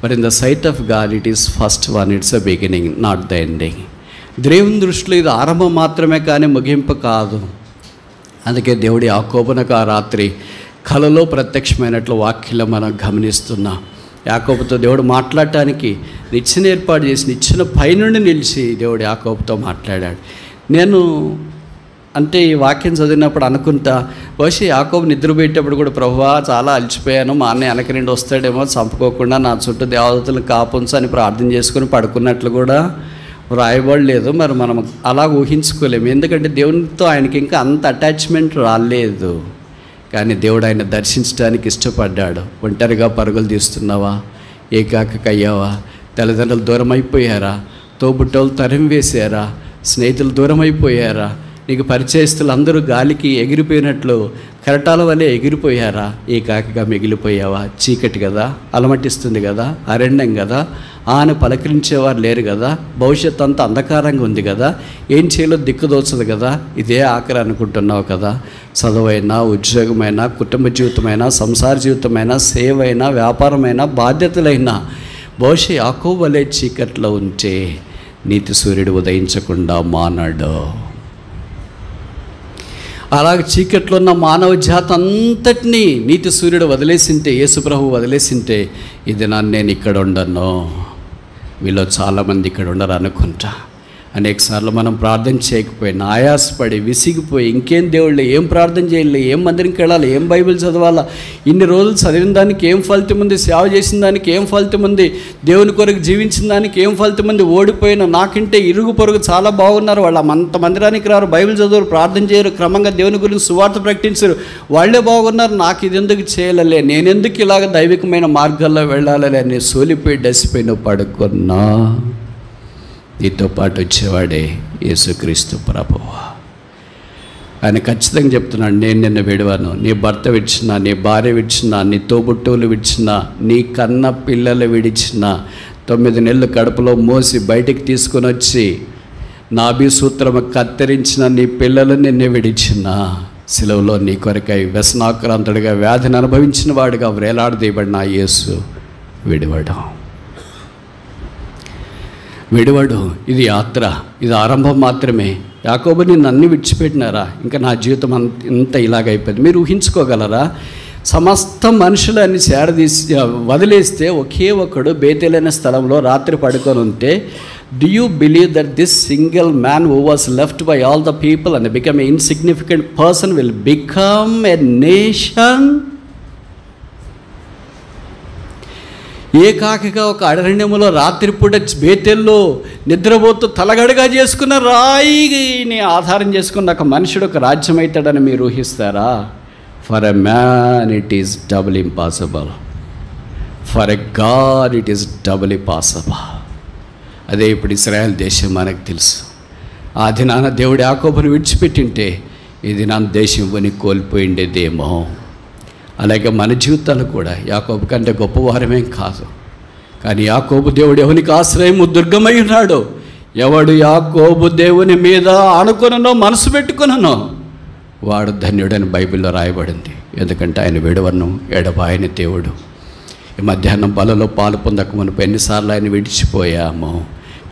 But in the sight of God it is first one, it's a beginning, not the ending. దేవుని దృష్టిలో ఇది ఆరంభం మాత్రమే కానీ ముగింపు కాదు. అందుకే దేవుడి యాకోబునకు ఆ రాత్రి కలలో ప్రత్యక్షమైనట్లు వాక్యంలో మనం గమనిస్తున్నాం. యాకోబుతో దేవుడు మాట్లాడటానికి నిచ్చెన ఏర్పాటు చేసి నిచ్చెన పైనుండి నిలిచి దేవుడు యాకోబుతో మాట్లాడాడు. నేను అంటే ఈ వాక్యం చదివినప్పుడు అనుకుంటా, బహుశా యాకోబు నిద్రపోయేటప్పుడు కూడా, ప్రభువా చాలా అలసిపోయాను, మా అన్నయ్య వెనక నుండి వస్తాడేమో, చంపుకోకుండా నా చుట్టూ దేవదూతలను కాపుంచు అని ప్రార్థన చేసుకుని పడుకున్నట్లు కూడా రాయబడలేదు. మరి మనం అలా ఊహించుకోలేము, ఎందుకంటే దేవునితో ఆయనకి ఇంకా అంత అటాచ్మెంట్ రాలేదు. కానీ దేవుడు ఆయన దర్శించడానికి ఇష్టపడ్డాడు. ఒంటరిగా పరుగులు తీస్తున్నావా, ఏకాకయ్యావా, తల్లిదండ్రులు దూరం అయిపోయారా, తోబుట్టోళ్ళు తరిమి వేసారా, స్నేహితులు దూరం అయిపోయారా, నీకు పరిచయస్తులు అందరూ గాలికి ఎగిరిపోయినట్లు కెరటాల వల్లే ఎగిరిపోయారా, ఏకాకిగా మిగిలిపోయావా? చీకటి కదా, అలమటిస్తుంది కదా, అరణ్యం కదా, ఆయన పలకరించేవారు లేరు కదా, భవిష్యత్తు అంతా అంధకారంగా ఉంది కదా, ఏం చేయాలో దిక్కుదోచదు కదా, ఇదే ఆఖరి అనుకుంటున్నావు కదా. చదువైనా, ఉద్యోగమైనా, కుటుంబ జీవితమైనా, సంసార జీవితమైనా, సేవైనా, వ్యాపారమైనా, బాధ్యతలైనా బహుశా యాకోబు వలె చీకట్లో ఉంటే నీతి సూర్యుడు ఉదయించకుండా మానాడు. అలాగే చీకట్లో ఉన్న మానవ జాతి అంతటినీ నీతి సూర్యుడు వదిలేసింటే, యేసుప్రభు వదిలేసింటే, ఇది నేను ఇక్కడ ఉండను, మీలో చాలామంది ఇక్కడ ఉండరు అనుకుంటా. అనేకసార్లు మనం ప్రార్థన చేయకపోయినా ఆయాసపడి విసిగిపోయి ఇంకేం దేవుళ్ళు ఏం ప్రార్థన చేయాలి, ఏం మందిరంకి వెళ్ళాలి, ఏం బైబిల్ చదవాలా, ఇన్ని రోజులు చదివిన దానికి ఏం ఫలితం ఉంది, సేవ చేసిన దానికి ఏం ఫలితం ఉంది, దేవుని కొరకు జీవించిన దానికి ఏం ఫలితం ఉంది, ఓడిపోయిన నాకంటే ఇరుగు పొరుగు చాలా బాగున్నారు, వాళ్ళు అంత మందిరానికి రారు, బైబిల్ చదవరు, ప్రార్థన చేయరు, క్రమంగా దేవుని గురించి సువార్త ప్రకటించరు, వాళ్ళే బాగున్నారు, నాకు ఇది ఎందుకు చేయాలలే, నేనెందుకు ఇలాగ దైవికమైన మార్గాల్లో వెళ్ళాలి అని సోలిపోయి డసిపోయిన పడుకున్నా నీతో పాటు వచ్చేవాడే యేసుక్రీస్తు ప్రభువు. ఆయన ఖచ్చితంగా చెప్తున్నాడు, నేను నిన్ను విడవను. నీ భర్త విడిచినా, నీ భార్య విడిచినా, నీ తోబుట్టువులు విడిచినా, నీ కన్న పిల్లలు విడిచినా, 9 నెలలు కడుపులో మోసి బయటికి తీసుకొని వచ్చి నాభీసూత్రము కత్తిరించిన నీ పిల్లలు నిన్ను విడిచినా, సిలువలో నీ కొరకై వ్యసనాక్రాంతుడిగా వ్యాధిని అనుభవించిన వాడిగా వేలాడదీయబడిన యేసు విడివాడు. ఇది యాత్ర, ఇది ఆరంభం మాత్రమే. యాకోబు నిన్ను అన్ని విడిచిపెట్టినారా, ఇంకా నా జీవితం అంత ఇలాగైపోయింది. మీరు ఊహించుకోగలరా? సమస్త మనుషులని చేరదీసి వదిలేస్తే ఒకే ఒకడు బేతేలైన స్థలంలో రాత్రి పడుకొని ఉంటే, do you believe that this single man who was left by all the people and become an insignificant person will become a nation? ఏకాకిగా ఒక అరణ్యములో రాత్రిపూట బేతెల్లో నిద్రపోతూ తలగడగా చేసుకున్న రాయిని ఆధారం చేసుకున్న ఒక మనుషుడు ఒక రాజ్యం అవుతాడని మీరు ఊహిస్తారా? For a man it is double impossible, for a God it is double impossible. అదే ఇప్పుడు ఇశ్రాయేల్ దేశం మనకు తెలుసు. ఆ దినాన దేవుడు యాకోబుని విడిచిపెట్టింటే ఈ దినాన దేశం కొని కోల్పోయిండేదేమో. అలాగే మన జీవితాలు కూడా యాకోబు కంటే గొప్పవారమేం కాదు, కానీ యాకోబు దేవుడు ఎవరికి ఆశ్రయము దుర్గమై ఉన్నాడు. ఎవడు యాకోబు దేవుని మీద ఆనుకొననో మనసు పెట్టుకొననో వాడు ధన్యుడని బైబిల్లో రాయబడింది. ఎందుకంటే ఆయన విడవను ఎడబాయని దేవుడు. ఈ మధ్యాహ్నం బలలో పాలు పొందక మునుపు ఎన్నిసార్లు ఆయన విడిచిపోయామో.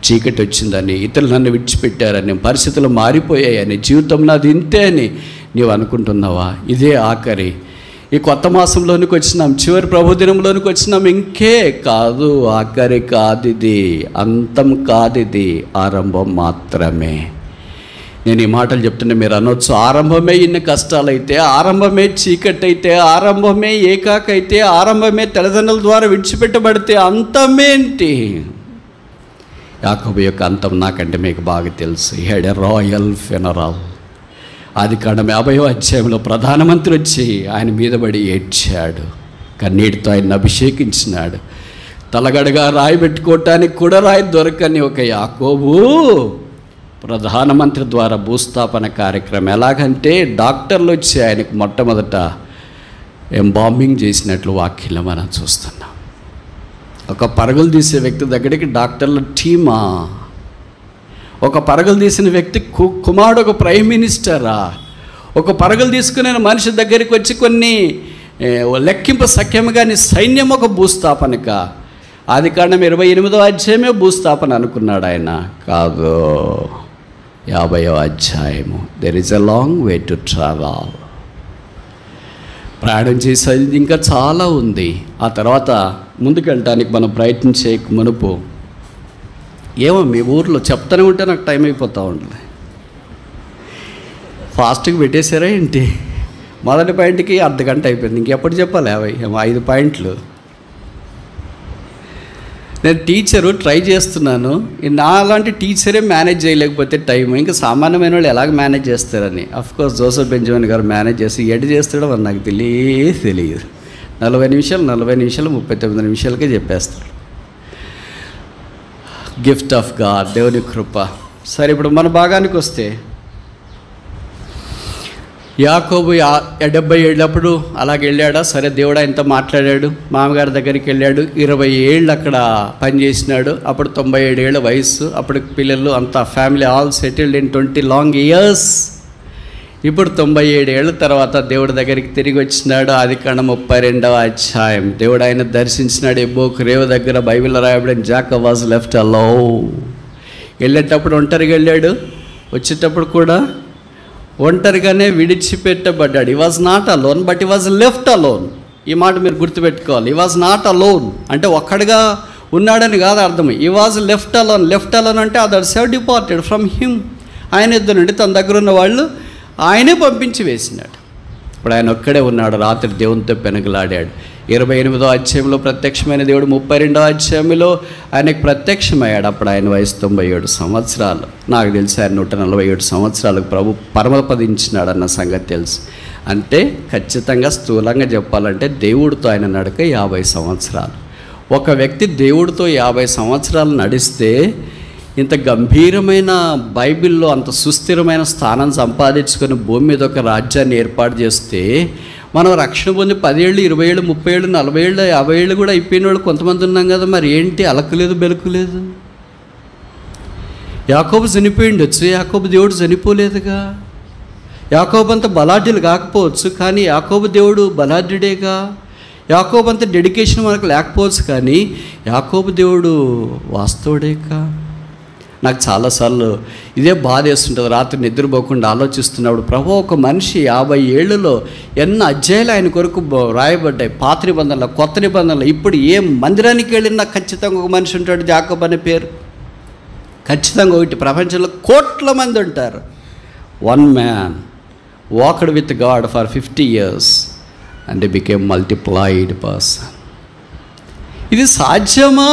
చీకటి వచ్చిందని, ఇతరులు నన్ను విడిచిపెట్టారని, పరిస్థితులు మారిపోయాయని, జీవితం నాది ఇంతే అని నీవు అనుకుంటున్నావా? ఇదే ఆఖరి. ఈ కొత్త మాసంలోనికి వచ్చినాం, చివరి ప్రభుదినంలోనికి వచ్చినాం. ఇంకే కాదు, ఆఖరి కాదు, ఇది అంతం కాదు, ఇది ఆరంభం మాత్రమే. నేను ఈ మాటలు చెప్తున్నా మీరు అనొచ్చు, ఆరంభమే ఇన్ని కష్టాలైతే, ఆరంభమే చీకటి అయితే, ఆరంభమే ఏకాకైతే, ఆరంభమే తల్లిదండ్రుల ద్వారా విడిచిపెట్టబడితే అంతమేంటి? యాకోబు యొక్క అంతం నాకంటే మీకు బాగా తెలుసు. He had a royal funeral. ఆదికాండం 50వ అధ్యాయంలో ప్రధానమంత్రి వచ్చి ఆయన మీద పడి ఏడ్చాడు, కన్నీటితో ఆయన అభిషేకించినాడు. తలగడగా రాయి పెట్టుకోవటానికి కూడా రాయి దొరకని ఒక యాకోబు ప్రధానమంత్రి ద్వారా భూస్థాపన కార్యక్రమం. ఎలాగంటే డాక్టర్లు వచ్చి ఆయనకు మొట్టమొదట ఎంబాంబింగ్ చేసినట్లు వాక్యంలో మనం చూస్తున్నాం. ఒక పరుగులు తీసే వ్యక్తి దగ్గరికి డాక్టర్ల టీమా, ఒక పరుగులు తీసిన వ్యక్తి కుమారుడు ఒక ప్రైమ్ మినిస్టరా, ఒక పరుగులు తీసుకునే మనిషి దగ్గరికి వచ్చి కొన్ని లెక్కింపు సఖ్యము కానీ సైన్యం ఒక భూస్థాపనక. ఆదికాండం 28వ అధ్యాయమే భూస్థాపన అనుకున్నాడు ఆయన. కాదు, 50వ అధ్యాయము. There is a long way to travel. ప్రయాణం చేసేది ఇంకా చాలా ఉంది. ఆ తర్వాత ముందుకెళ్ళటానికి మనం ప్రయత్నించే మునుపు ఏమో మీ ఊర్లో చెప్తూనే ఉంటే నాకు టైం అయిపోతూ ఉంటుంది. ఫాస్ట్గా పెట్టేశారా ఏంటి? మొదటి పాయింట్కి అర్ధగంట అయిపోయింది, ఇంకెప్పుడు చెప్పాలి? 5 పాయింట్లు. నేను టీచరు ట్రై చేస్తున్నాను, నా అలాంటి టీచరే మేనేజ్ చేయలేకపోతే టైం ఇంకా సామాన్యమైన వాళ్ళు ఎలాగ మేనేజ్ చేస్తారని. అఫ్కోర్స్ జోసెఫ్ బెంజమిన్ గారు మేనేజ్ చేసి ఎడ్ చేస్తాడో అని నాకు తెలియదు. 40 నిమిషాలు 39 నిమిషాలకే చెప్పేస్తాడు. గిఫ్ట్ ఆఫ్ గాడ్, దేవుని కృప. సరే, ఇప్పుడు మన భాగానికి వస్తే యాకోబు 70 ఏళ్ళప్పుడు అలాగే వెళ్ళాడా? సరే, దేవుడు ఆయనతో మాట్లాడాడు. మామగారి దగ్గరికి వెళ్ళాడు. 20 ఏళ్ళు అక్కడ పనిచేసినాడు. అప్పుడు 97 ఏళ్ళ వయసు. అప్పుడు పిల్లలు అంతా family all settled in 20 long years. ఇప్పుడు 97 ఏళ్ళ తర్వాత దేవుడి దగ్గరికి తిరిగి వచ్చినాడు. ఆదికాండం 32వ అధ్యాయం. దేవుడు ఆయన దర్శించినాడు. ఎబ్బోకు రేవు దగ్గర బైబిల్లో రాయబడిన జాకబ్ వాజ్ లెఫ్ట్ అలోన్. వెళ్ళేటప్పుడు ఒంటరిగా వెళ్ళాడు, వచ్చేటప్పుడు కూడా ఒంటరిగానే విడిచిపెట్టబడ్డాడు. ఈ వాజ్ నాట్ అలోన్ బట్ ఈ వాజ్ లెఫ్ట్ అలోన్. ఈ మాట మీరు గుర్తుపెట్టుకోవాలి. ఈ వాజ్ నాట్ అలోన్ అంటే ఒక్కడిగా ఉన్నాడని కాదు అర్థం. ఈ వాజ్ లెఫ్ట్ అలోన్ అంటే others have departed from him. ఆయన ఇద్దరు నుండి తన దగ్గర ఉన్న వాళ్ళు ఆయనే పంపించి వేసినాడు. ఇప్పుడు ఆయన ఒక్కడే ఉన్నాడు. రాత్రి దేవునితో పెనుగులాడాడు. 28వ అధ్యాయంలో ప్రత్యక్షమైన దేవుడు 32వ అధ్యాయంలో ఆయనకు ప్రత్యక్షమయ్యాడు. అప్పుడు ఆయన వయసు 97 సంవత్సరాలు. నాకు తెలిసి ఆయన 147 సంవత్సరాలకు ప్రభు పరమపదించినాడు అన్న సంగతి తెలుసు. అంటే ఖచ్చితంగా స్థూలంగా చెప్పాలంటే దేవుడితో ఆయన నడక 50 సంవత్సరాలు. ఒక వ్యక్తి దేవుడితో 50 సంవత్సరాలు నడిస్తే ఇంత గంభీరమైన బైబిల్లో అంత సుస్థిరమైన స్థానం సంపాదించుకొని భూమి మీద ఒక రాజ్యాన్ని ఏర్పాటు చేస్తే మనం రక్షణ పొంది 10 ఏళ్ళు 20 ఏళ్ళు 30 ఏళ్ళు 40 ఏళ్ళు 50 ఏళ్ళు కూడా అయిపోయిన వాళ్ళు కొంతమంది ఉన్నాం కదా. మరి ఏంటి అలకలేదు బెలుకులేదు? యాకోబు చనిపోయిండొచ్చు, యాకోబు దేవుడు చనిపోలేదుగా. యాకోబు అంత బలాఢ్యులు కాకపోవచ్చు, కానీ యాకోబు దేవుడు బలాఢ్యుడేగా. యాకోబు అంత డెడికేషన్ మనకు లేకపోవచ్చు, కానీ యాకోబు దేవుడు వాస్తవుడేగా. నాకు చాలాసార్లు ఇదే బాధ వేస్తుంటుంది. రాత్రి నిద్రపోకుండా ఆలోచిస్తున్నప్పుడు, ప్రభు ఒక మనిషి 50 ఏళ్ళలో ఎన్ని అధ్యాయులు ఆయన కొరకు రాయబడ్డాయి, పాత నిబంధనలు కొత్త నిబంధనలు. ఇప్పుడు ఏ మందిరానికి వెళ్ళినా ఖచ్చితంగా ఒక మనిషి ఉంటాడు యాకోబు అనే పేరు. ఖచ్చితంగా ఒకటి. ప్రపంచంలో కోట్ల మంది ఉంటారు. One man walked with God for 50 years and became multiplied person. ఇది సాధ్యమా?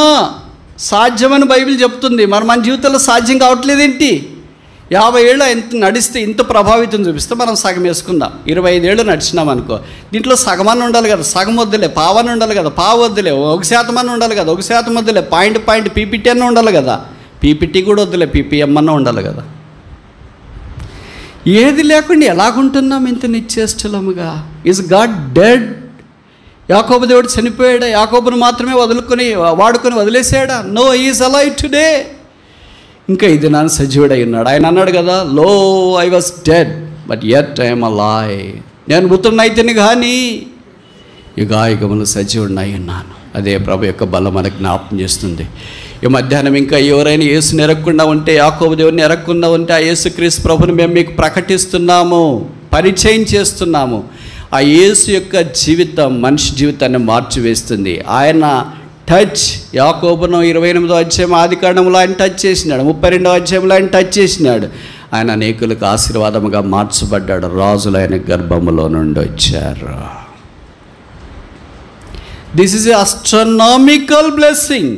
సాధ్యమని బైబిల్ చెప్తుంది. మరి మన జీవితంలో సాధ్యం కావట్లేదేంటి? 50 ఏళ్ళు ఇంత నడిస్తే ఇంత ప్రభావితం చూపిస్తే మనం సగం వేసుకుందాం. 25 ఏళ్ళు నడిచినాం అనుకో, దీంట్లో సగమని ఉండాలి కదా, సగం వద్దులే, పావని ఉండాలి కదా, పావు వద్దులే, 1% అని ఉండాలి కదా, 1% వద్దులే, పాయింట్ పీపీటీ అన్న ఉండాలి కదా, పీపీటీ కూడా వద్దులే, పీపీఎం అన్న ఉండాలి కదా. ఏది లేకుండా ఎలాగుంటున్నాం ఇంత నిశ్చేష్టలముగా? Is God dead? యాకోబు దేవుడు చనిపోయాడా? యాకోబును మాత్రమే వాడుకొని వదిలేసాడా? No, is alive today. ఇంకా ఇది నాన్న సజీవుడై ఉన్నాడు. ఆయన అన్నాడు కదా, lo I was dead but yet I'm alive. నేను మృతుడినైతేనే కానీ యుగాయుగములు సజీవుడినై ఉన్నాను. అదే ప్రభు యొక్క బలం మనకు జ్ఞాపకం చేస్తుంది. ఈ మధ్యాహ్నం ఇంకా ఎవరైనా యేసుని ఎరగకుండా ఉంటే, యాకోబు దేవుని ఎరగకుండా ఉంటే, ఆ యేసుక్రీస్తు ప్రభుని మేము మీకు ప్రకటిస్తున్నాము, పరిచయం చేస్తున్నాము. ఆ యేసు యొక్క జీవితం మనిషి జీవితాన్ని మార్చివేస్తుంది. ఆయన టచ్, యాకోబును 28వ అధ్యాయం ఆదికాండంలో ఆయన టచ్ చేసినాడు, 32వ అధ్యాయంలో ఆయన టచ్ చేసినాడు. ఆయన అనేకులకు ఆశీర్వాదముగా మార్చబడ్డాడు. రాజులు ఆయన గర్భములో నుండి వచ్చారు. This is a astronomical blessing.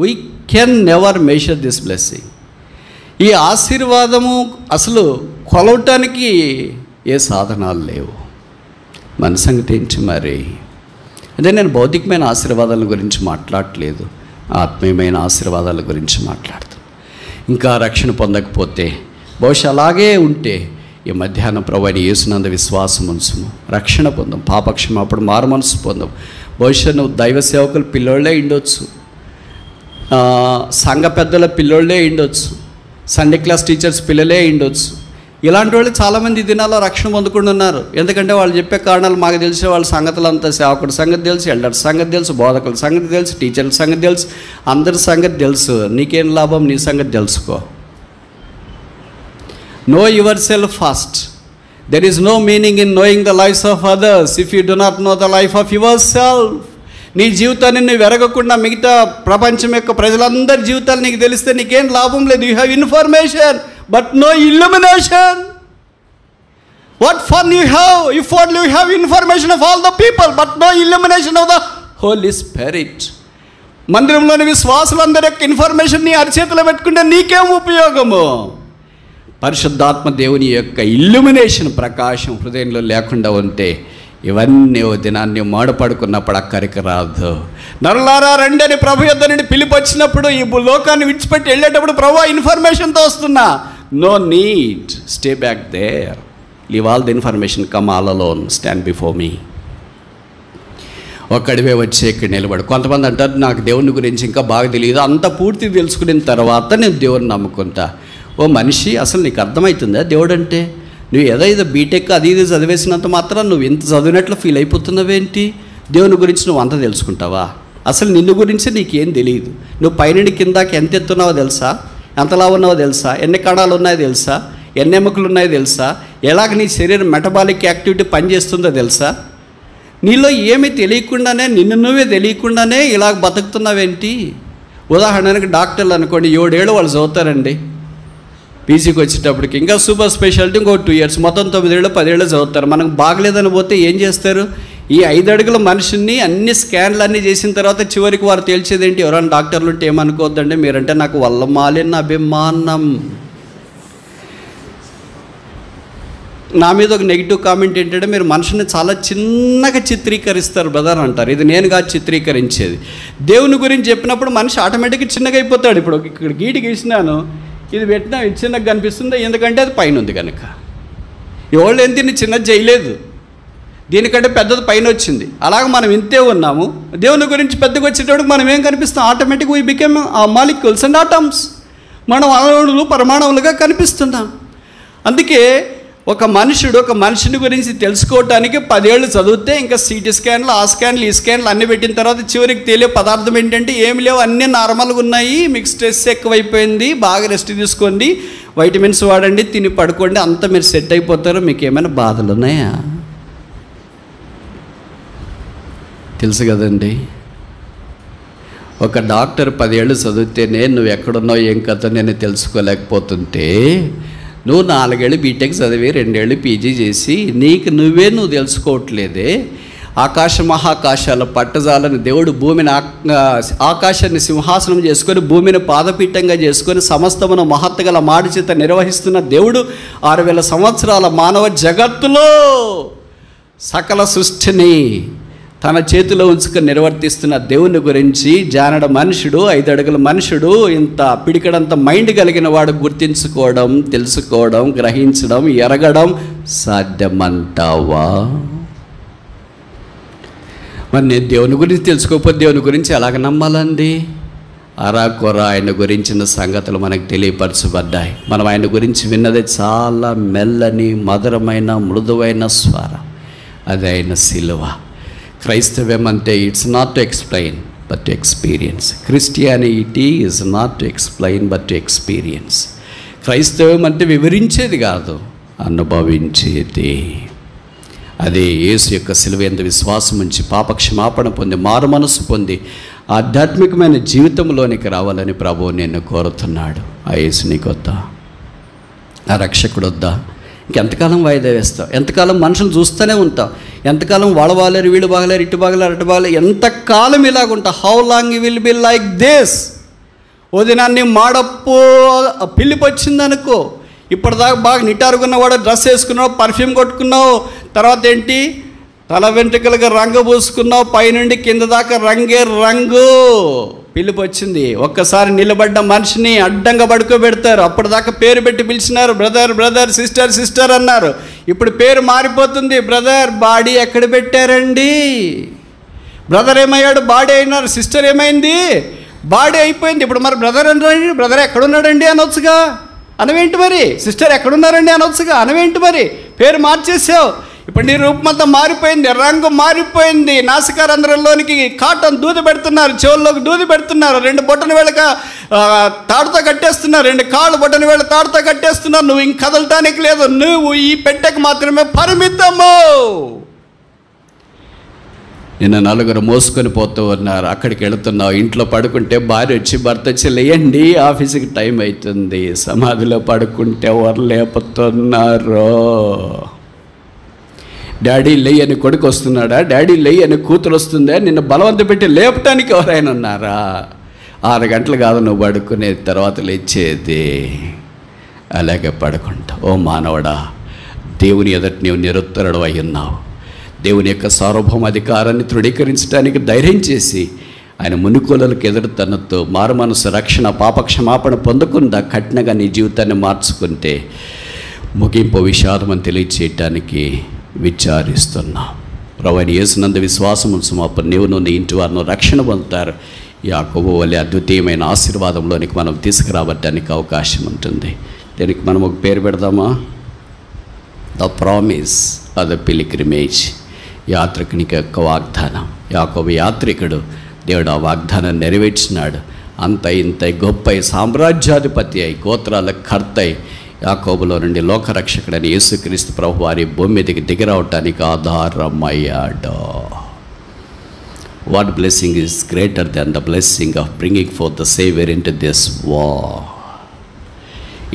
We can never measure this blessing. ఈ ఆశీర్వాదము అసలు కొలవటానికి ఏ సాధనాలు లేవు. మన సంగతి ఏంటి మరి? అదే నేను భౌతికమైన ఆశీర్వాదాల గురించి మాట్లాడట్లేదు, ఆత్మీయమైన ఆశీర్వాదాల గురించి మాట్లాడుతాను. ఇంకా రక్షణ పొందకపోతే, బహుశా అలాగే ఉంటే ఈ మధ్యాహ్నం ప్రభువైన యేసునందు విశ్వాసం ఉంచుము, రక్షణ పొందాం, పాపక్షమాపణ మారు మనసు పొందాం. బహుశా నువ్వు దైవ సేవకుల పిల్లోళ్ళే ఉండొచ్చు, సంఘ పెద్దల పిల్లోళ్ళే ఉండొచ్చు, సండే క్లాస్ టీచర్స్ పిల్లలే ఉండొచ్చు. ఇలాంటి వాళ్ళు చాలామంది దినాల్లో రక్షణ పొందుకుండా ఉన్నారు. ఎందుకంటే వాళ్ళు చెప్పే కారణాలు మాకు తెలిసే వాళ్ళ సంగతులంతా, సేవకుడి సంగతి తెలుసు, ఎల్డర్స్ సంగతి తెలుసు, బోధకుల సంగతి తెలుసు, టీచర్ల సంగతి తెలుసు, అందరి సంగతి తెలుసు. నీకేం లాభం? నీ సంగతి తెలుసుకో. Know yourself first. There is no meaning in knowing the lifes of others if you do not know the life of yourself. నీ జీవితాన్ని నువ్వు ఎరగకుండా మిగతా ప్రపంచం యొక్క ప్రజలందరి జీవితాలు నీకు తెలిస్తే నీకేం లాభం లేదు. You have information but no illumination. What fun you have if only you have information of all the people but no illumination of the Holy Spirit. మందిరంలోని విశ్వాసులందరి యొక్క ఇన్ఫర్మేషన్ నీ అరిచేతిలో పెట్టుకుంటే నీకేం ఉపయోగము? పరిశుద్ధాత్మ దేవుని యొక్క ఇల్లుమినేషన్, ప్రకాశం హృదయంలో లేకుండా ఉంటే ఇవన్నీ ఓ దినాన్ని మాడపడుకున్నప్పుడు అక్కడికి రాదు. నరులారా రండి అని ప్రభు యొద్ద నుండి పిలుపు వచ్చినప్పుడు, ఈ లోకాన్ని విడిచిపెట్టి వెళ్ళేటప్పుడు ప్రభు ఇన్ఫర్మేషన్తో వస్తున్నా. No need, stay back there, leave all the information, come all alone, stand before me. ఒక్కడివే వచ్చి ఇక్కడ నిలబడు. కొంతమంది అంటారు నాకు దేవుని గురించి ఇంకా బాగా తెలియదు, అంత పూర్తి తెలుసుకున్న తర్వాత నేను దేవుని నమ్ముకుంటా. ఓ మనిషి, అసలు నీకు అర్థమవుతుందా దేవుడు అంటే? నువ్వు ఏదో బీటెక్ అది ఇది చదివేసినంత మాత్రం నువ్వు ఇంత చదివినట్లు ఫీల్ అయిపోతున్నావేంటి? దేవుని గురించి నువ్వు అంత తెలుసుకుంటావా? అసలు నిన్ను గురించి నీకేం తెలియదు. నువ్వు పైనుండి కిందాకి ఎంత ఎత్తున్నావో తెలుసా? ఎంతలా ఉన్నావో తెలుసా? ఎన్ని కణాలు ఉన్నాయో తెలుసా? ఎన్ని ఎముకలు ఉన్నాయో తెలుసా? ఎలాగ నీ శరీరం మెటబాలిక్ యాక్టివిటీ పనిచేస్తుందో తెలుసా? నీలో ఏమీ తెలియకుండానే, నిన్ను నువ్వే తెలియకుండానే ఇలాగ బతుకుతున్నావేంటి? ఉదాహరణకి డాక్టర్లు అనుకోండి, 7 ఏళ్ళు వాళ్ళు చదువుతారండి. పీజీకి వచ్చేటప్పటికి ఇంకా సూపర్ స్పెషాలిటీ ఇంకో 2 years, మొత్తం 9 ఏళ్ళు 10 ఏళ్ళు చదువుతారు. మనకు బాగలేదని పోతే ఏం చేస్తారు? ఈ 5 అడుగుల మనిషిని అన్ని స్కాన్లు అన్నీ చేసిన తర్వాత చివరికి వారు తేల్చేదేంటి? ఎవరైనా డాక్టర్లు ఉంటే ఏమనుకోవద్దండి, మీరంటే నాకు వల్లమాలిన అభిమానం. నా మీద ఒక నెగిటివ్ కామెంట్ ఏంటంటే, మీరు మనుషుని చాలా చిన్నగా చిత్రీకరిస్తారు బ్రదర్ అంటారు. ఇది నేను కాదు చిత్రీకరించేది. దేవుని గురించి చెప్పినప్పుడు మనిషి ఆటోమేటిక్గా చిన్నగా అయిపోతాడు. ఇప్పుడు ఇక్కడ గీటి గీసినాను, ఇది పెట్టినా ఇది చిన్నగా కనిపిస్తుంది, ఎందుకంటే అది పైన ఉంది కనుక. ఎవళ్ళు ఏం తిని చిన్నది చేయలేదు, దీనికంటే పెద్దది పైన వచ్చింది. అలాగే మనం ఇంతే ఉన్నాము. దేవుని గురించి పెద్దగా వచ్చేటప్పుడు మనం ఏం కనిపిస్తాం? ఆటోమేటిక్ వీ బికెమ్ ఆ మాలిక్యూల్స్ అండ్ ఆటమ్స్. మనం అణువులు పరమాణువులుగా కనిపిస్తున్నాం. అందుకే ఒక మనిషిని గురించి తెలుసుకోవటానికి 10 ఏళ్ళు చదివితే ఇంకా సిటీ స్కాన్లు, ఆ స్కాన్లు, ఈ స్కాన్లు అన్నీ పెట్టిన తర్వాత చివరికి తెలియ పదార్థం ఏంటంటే ఏమి లేవు, అన్నీ నార్మల్గా ఉన్నాయి, మీకు స్ట్రెస్ ఎక్కువైపోయింది, బాగా రెస్ట్ తీసుకోండి, వైటమిన్స్ వాడండి, తిని పడుకోండి, అంతా మీరు సెట్ అయిపోతారు. మీకు ఏమైనా బాధలు ఉన్నాయా? తెలుసు కదండి. ఒక డాక్టర్ 10 ఏళ్ళు చదివితేనే నువ్వు ఎక్కడున్నావు ఏం కథ నేను తెలుసుకోలేకపోతుంటే, నువ్వు 4 ఏళ్ళు బీటెక్ చదివి 2 ఏళ్ళు పీజీ చేసి నువ్వు తెలుసుకోవట్లేదే. మహాకాశాల పట్టజాలని దేవుడు భూమిని ఆకాశాన్ని సింహాసనం చేసుకొని భూమిని పాదపీఠంగా చేసుకొని సమస్తమును మహత్తుగల మాడి చేత నిర్వహిస్తున్న దేవుడు 6000 సంవత్సరాల మానవ జగత్తులో సకల సృష్టిని తన చేతిలో ఉంచుకొని నిర్వర్తిస్తున్న దేవుని గురించి జానడ మనుషుడు, 5 అడుగుల మనుషుడు, ఇంత పిడికడంత మైండ్ కలిగిన వాడు గుర్తించుకోవడం, తెలుసుకోవడం, గ్రహించడం, ఎరగడం సాధ్యమంటావా? మరి నేను దేవుని గురించి తెలుసుకోకపోతే దేవుని గురించి ఎలాగ నమ్మాలండి? అరాకొర ఆయన గురించిన సంగతులు మనకు తెలియపరచబడ్డాయి. మనం ఆయన గురించి విన్నది చాలా మెల్లని, మధురమైన, మృదువైన స్వరం, అది ఆయన సిలువ. క్రైస్తవ్యం అంటే it's not to explain but to experience. Christianity is not to explain but to experience. క్రైస్తవ్యం అంటే వివరించేది కాదు, అనుభవించేది. అదే యేసు యొక్క సిలువ యందు విశ్వాసం ఉంచి పాపక్షమాపణ పొంది మారు మనసు పొంది ఆధ్యాత్మికమైన జీవితంలోనికి రావాలని ప్రభువు నిన్ను కోరుతున్నాడు. ఆ యేసు నీకు వద్దా? ఆ రక్షకుడు వద్దా? ఇంకెంతకాలం వాయిదా వేస్తావు? ఎంతకాలం మనుషులు చూస్తూనే ఉంటావు? ఎంతకాలం వాళ్ళు బాగలేరు, వీళ్ళు బాగలేరు, ఇటు బాగలేరు, అటు బాగలేరు, ఎంతకాలం ఇలాగుంటా? How long you will be like this? ఓ దినాన్ని మాడప్పు పిల్లిపి వచ్చిందనుకో, ఇప్పటిదాకా బాగా నిటారుగున్నవాడు, డ్రెస్ వేసుకున్నావు, పర్ఫ్యూమ్ కొట్టుకున్నావు, తర్వాత ఏంటి తల వెంట్రుకలుగా రంగు పూసుకున్నావు, పైనుండి కింద దాకా రంగే రంగు, పిలుపు వచ్చింది. ఒక్కసారి నిలబడ్డ మనిషిని అడ్డంగా పడుకోబెడతారు. అప్పటిదాకా పేరు పెట్టి పిలిచినారు, బ్రదర్ బ్రదర్, సిస్టర్ సిస్టర్ అన్నారు. ఇప్పుడు పేరు మారిపోతుంది, బ్రదర్ బాడీ ఎక్కడ పెట్టారండి? బ్రదర్ ఏమయ్యాడు? బాడీ అయినారు. సిస్టర్ ఏమైంది? బాడీ అయిపోయింది. ఇప్పుడు మరి బ్రదర్ అంటే బ్రదర్ ఎక్కడున్నాడండి అనొచ్చుగా, అనవేంటి మరి? సిస్టర్ ఎక్కడున్నారండి అనొచ్చుగా, అనవేంటి మరి? పేరు మార్చేసావు. ఇప్పుడు నీ రూపమంతా మారిపోయింది, రంగు మారిపోయింది. నాసికారంధ్రంలోనికి కాటన్ దూది పెడుతున్నారు, చెవుల్లోకి దూది పెడుతున్నారు, 2 బొట్టన వేళక తాడుతో కట్టేస్తున్నారు, 2 కాళ్ళు బొట్టన వేళ తాడుతో కట్టేస్తున్నారు. నువ్వు ఇంక కదలటానికి లేదు, నువ్వు ఈ పెట్టెకు మాత్రమే పరిమితము. నిన్న 4 మోసుకొని పోతూ ఉన్నారు, అక్కడికి వెళుతున్నావు. ఇంట్లో పడుకుంటే భార్య వచ్చి భర్త వచ్చి లేయండి ఆఫీస్కి టైం అవుతుంది. సమాధిలో పడుకుంటే ఎవరు లేపుతున్నారు? డాడీ లెయ్యి అని కొడుకు వస్తున్నాడా? డాడీ లెయ్యి అని కూతురు వస్తుందా? నిన్ను బలవంత పెట్టి లేపటానికి ఎవరైనా ఉన్నారా? 6 గంటలు కాదు నువ్వు పడుకునేది, తర్వాత లేచేది. అలాగే పడుకుంటావు. ఓ మానవుడా, దేవుని ఎదుట నీవు నిరుత్తరుడు అయి ఉన్నావు. దేవుని యొక్క సార్వభౌమ అధికారాన్ని తృఢీకరించడానికి ధైర్యం చేసి ఆయన మునుకోలకు ఎదురు తనతో మారు మనసు, రక్షణ, పాపక్షమాపణ పొందకుండా కఠినంగా నీ జీవితాన్ని మార్చుకుంటే ముగింపు విషాదం అని తెలియచేయటానికి విచారిస్తున్నాం. ప్రభువైన యేసునందు విశ్వాసం ఉంచుమాప నీవును నీ ఇంటి వారిను రక్షణ పొందుతారు. యాకోబు వలె అద్వితీయమైన ఆశీర్వాదంలోనికి మనం తీసుకురావడానికి అవకాశం ఉంటుంది. దీనికి మనం ఒక పేరు పెడదామా? The promise of the pilgrimage. యాత్రికునికి యొక్క వాగ్దానం. యాకోబు యాత్రికుడు, దేవుడు ఆ వాగ్దానాన్ని నెరవేర్చినాడు. అంత ఇంత గొప్ప సామ్రాజ్యాధిపతి అయి గోత్రాల కర్తై యాకోబులో నుండి లోకరక్షకుడని యేసుక్రీస్తు ప్రభు వారి భూమి మీదకి దిగిరావటానికి ఆధారమయ్యాడు. What blessing is greater than the blessing of bringing forth the Savior into this war?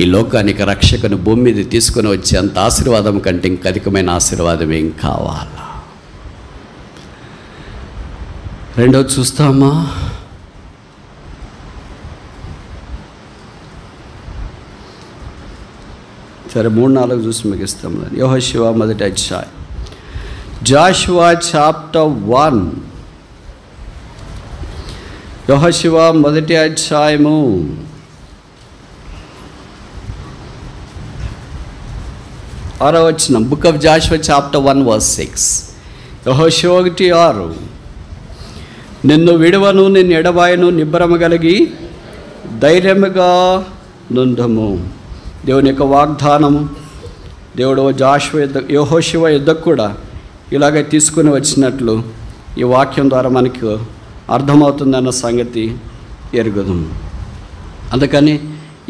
ఈ లోకానికి రక్షకుని భూమి మీద తీసుకొని వచ్చే అంత ఆశీర్వాదం కంటే ఇంక అధికమైన ఆశీర్వాదం ఏం కావాలా? రెండోది చూస్తామా? సరే 3-4 చూసి ముగిస్తాం. యెహోషువ మొదటి అధ్యాయం. జాషువా చాప్టర్ 1. యెహోషువ మొదటి అధ్యాయము 6వ వచనం. Book of Jashuva chapter 1 verse 6. యెహోషువ 1:6. నిన్ను విడువను, నిన్ను ఎడబాయను, నిబ్బరము కలిగి ధైర్యముగా నుండుము. దేవుని యొక్క వాగ్దానము దేవుడు యెహోషువ యుద్ధకు కూడా ఇలాగే తీసుకుని వచ్చినట్లు ఈ వాక్యం ద్వారా మనకు అర్థమవుతుందన్న సంగతి ఎరుగుదు. అందుకని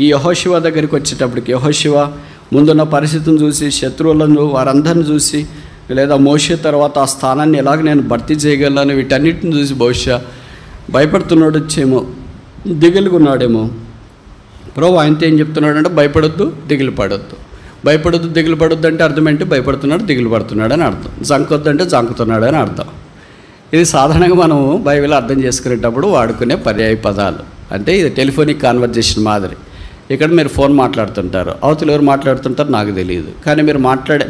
ఈ యెహోషువ దగ్గరికి వచ్చేటప్పటికి యెహోషువ ముందున్న పరిస్థితిని చూసి, శత్రువులను వారందరిని చూసి, లేదా మోషే తర్వాత ఆ స్థానాన్ని ఎలాగ నేను భర్తీ చేయగలను, వీటన్నిటిని చూసి బహుశా భయపడుతున్నాడు వచ్చేమో, దిగులుగున్నాడేమో. ప్రభు ఆయనతో ఏం చెప్తున్నాడంటే భయపడొద్దు, దిగులు పడొద్దు. భయపడొద్దు, దిగులు పడొద్దు అంటే అర్థం ఏంటి? భయపడుతున్నాడు, దిగులు పడుతున్నాడు అని అర్థం. జంకొద్దు అంటే జంకుతున్నాడు అని అర్థం. ఇది సాధారణంగా మనం బైబిల్ అర్థం చేసుకునేటప్పుడు వాడుకునే పర్యాయ పదాలు. అంటే ఇది టెలిఫోనిక్ కాన్వర్జేషన్ మాదిరి. ఇక్కడ మీరు ఫోన్ మాట్లాడుతుంటారు, అవతల ఎవరు మాట్లాడుతుంటారు నాకు తెలియదు, కానీ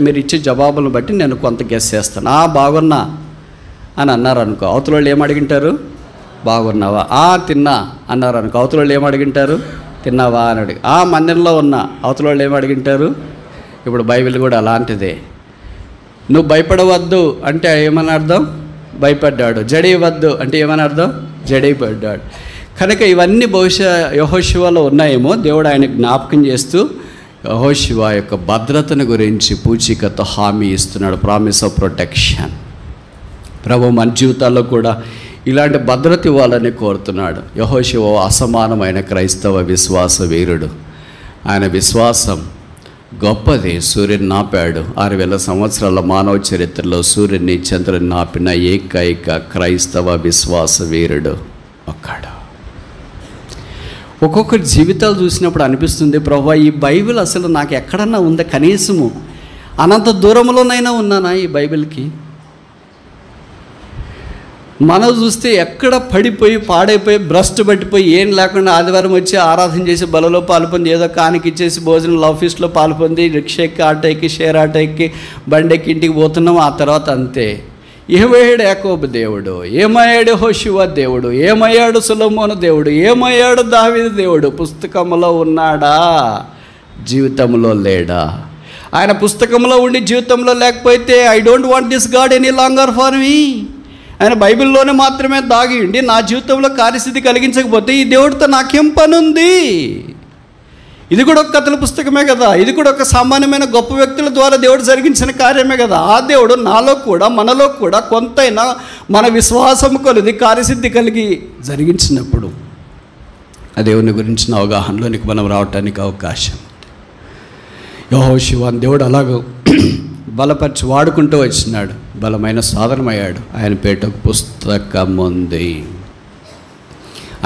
మీరు ఇచ్చే జవాబులను బట్టి నేను కొంత గెస్ చేస్తాను. బాగున్నా అని అన్నారు అనుకో, అవతల వాళ్ళు ఏం అడిగింటారు? బాగున్నావా. తిన్నా అన్నారు అనుకో, అవతల వాళ్ళు ఏం అడిగింటారు? తిన్నావా అని అడిగి. మందిరంలో ఉన్న అవతల వాళ్ళు ఏం అడిగింటారు? ఇప్పుడు బైబిల్ కూడా అలాంటిదే. నువ్వు భయపడవద్దు అంటే ఏమని అర్థం? భయపడ్డాడు. జడేయవద్దు అంటే ఏమని అర్థం? జడైపడ్డాడు. కనుక ఇవన్నీ బహుశా యెహోషువలో ఉన్నాయేమో. దేవుడు ఆయన జ్ఞాపకం చేస్తూ యెహోషువ యొక్క భద్రతను గురించి పూచికతో హామీ ఇస్తున్నాడు, ప్రామిస్ ఆఫ్ ప్రొటెక్షన్. ప్రభు మన జీవితాల్లో కూడా ఇలాంటి భద్రత ఇవ్వాలని కోరుతున్నాడు. యెహోషువ అసమానమైన క్రైస్తవ విశ్వాస వీరుడు. ఆయన విశ్వాసం గొప్పది. సూర్యుని నాపాడు. 6000 సంవత్సరాల మానవ చరిత్రలో సూర్యుని చంద్రుని నాపిన ఏకైక క్రైస్తవ విశ్వాస వీరుడు ఒక్కడు. ఒక్కొక్కరి జీవితాలు చూసినప్పుడు అనిపిస్తుంది, ప్రభువా ఈ బైబిల్ అసలు నాకు ఎక్కడన్నా ఉందా? కనీసము అనంత దూరంలోనైనా ఉన్నానా ఈ బైబిల్కి? మనం చూస్తే ఎక్కడ పడిపోయి పాడైపోయి భ్రష్టు పట్టిపోయి ఏం లేకుండా ఆదివారం వచ్చి ఆరాధన చేసి బలలో పాల్పొంది, ఏదో కానికి ఇచ్చేసి భోజనం ఆఫీస్లో పాల్పొంది, రిక్షా ఎక్కి, ఆటో ఎక్కి, షేర్ ఆటో ఎక్కి, బండి ఎక్కి ఇంటికి పోతున్నాం. ఆ తర్వాత అంతే. ఏమయ్యాడు యాకోబు దేవుడు? ఏమయ్యాడు యెహోషువ దేవుడు? ఏమయ్యాడు సొలొమోను దేవుడు? ఏమయ్యాడు దావీదు దేవుడు? పుస్తకంలో ఉన్నాడా? జీవితంలో లేడా? ఆయన పుస్తకంలో ఉండి జీవితంలో లేకపోతే I don't want this God any longer for me. ఆయన బైబిల్లోనే మాత్రమే దాగి ఉండి నా జీవితంలో కార్యస్థితి కలిగించకపోతే ఈ దేవుడితో నాకేం పనుంది? ఇది కూడా ఒక కథల పుస్తకమే కదా. ఇది కూడా ఒక సామాన్యమైన గొప్ప వ్యక్తుల ద్వారా దేవుడు జరిగించిన కార్యమే కదా. ఆ దేవుడు నాలో కూడా మనలో కూడా కొంతైనా మన విశ్వాసం కొలిది కార్యసిద్ధి కలిగి జరిగించినప్పుడు ఆ దేవుని గురించిన అవగాహనలోనికి మనం రావటానికి అవకాశం ఉంది. యెహోషువ దేవుడు అలాగో బలపరిచి వాడుకుంటూ వచ్చినాడు. బలమైన సాధనమయ్యాడు. ఆయన పేట ఒక పుస్తకం ఉంది.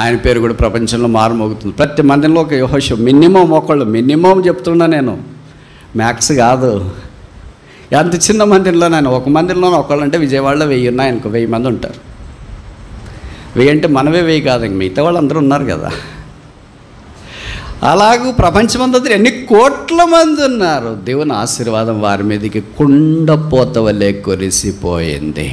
ఆయన పేరు కూడా ప్రపంచంలో మారుమోగుతుంది. ప్రతి మందిరంలో ఒక యెహోషువ మినిమం చెప్తున్నా నేను, మ్యాక్స్ కాదు. ఎంత చిన్న మందిరంలో నేను ఒక మందిరంలో ఒకళ్ళు అంటే విజయవాడలో 1000 ఉన్నాయి అనుకో, 1000 మంది ఉంటారు. 1000 అంటే మనమే 1000 కాదు, ఇంక మిగతా వాళ్ళు అందరూ ఉన్నారు కదా. అలాగూ ప్రపంచమంతా ఎన్ని కోట్ల మంది ఉన్నారు. దేవుని ఆశీర్వాదం వారి మీదకి కుండపోత వలె కురిసిపోయింది.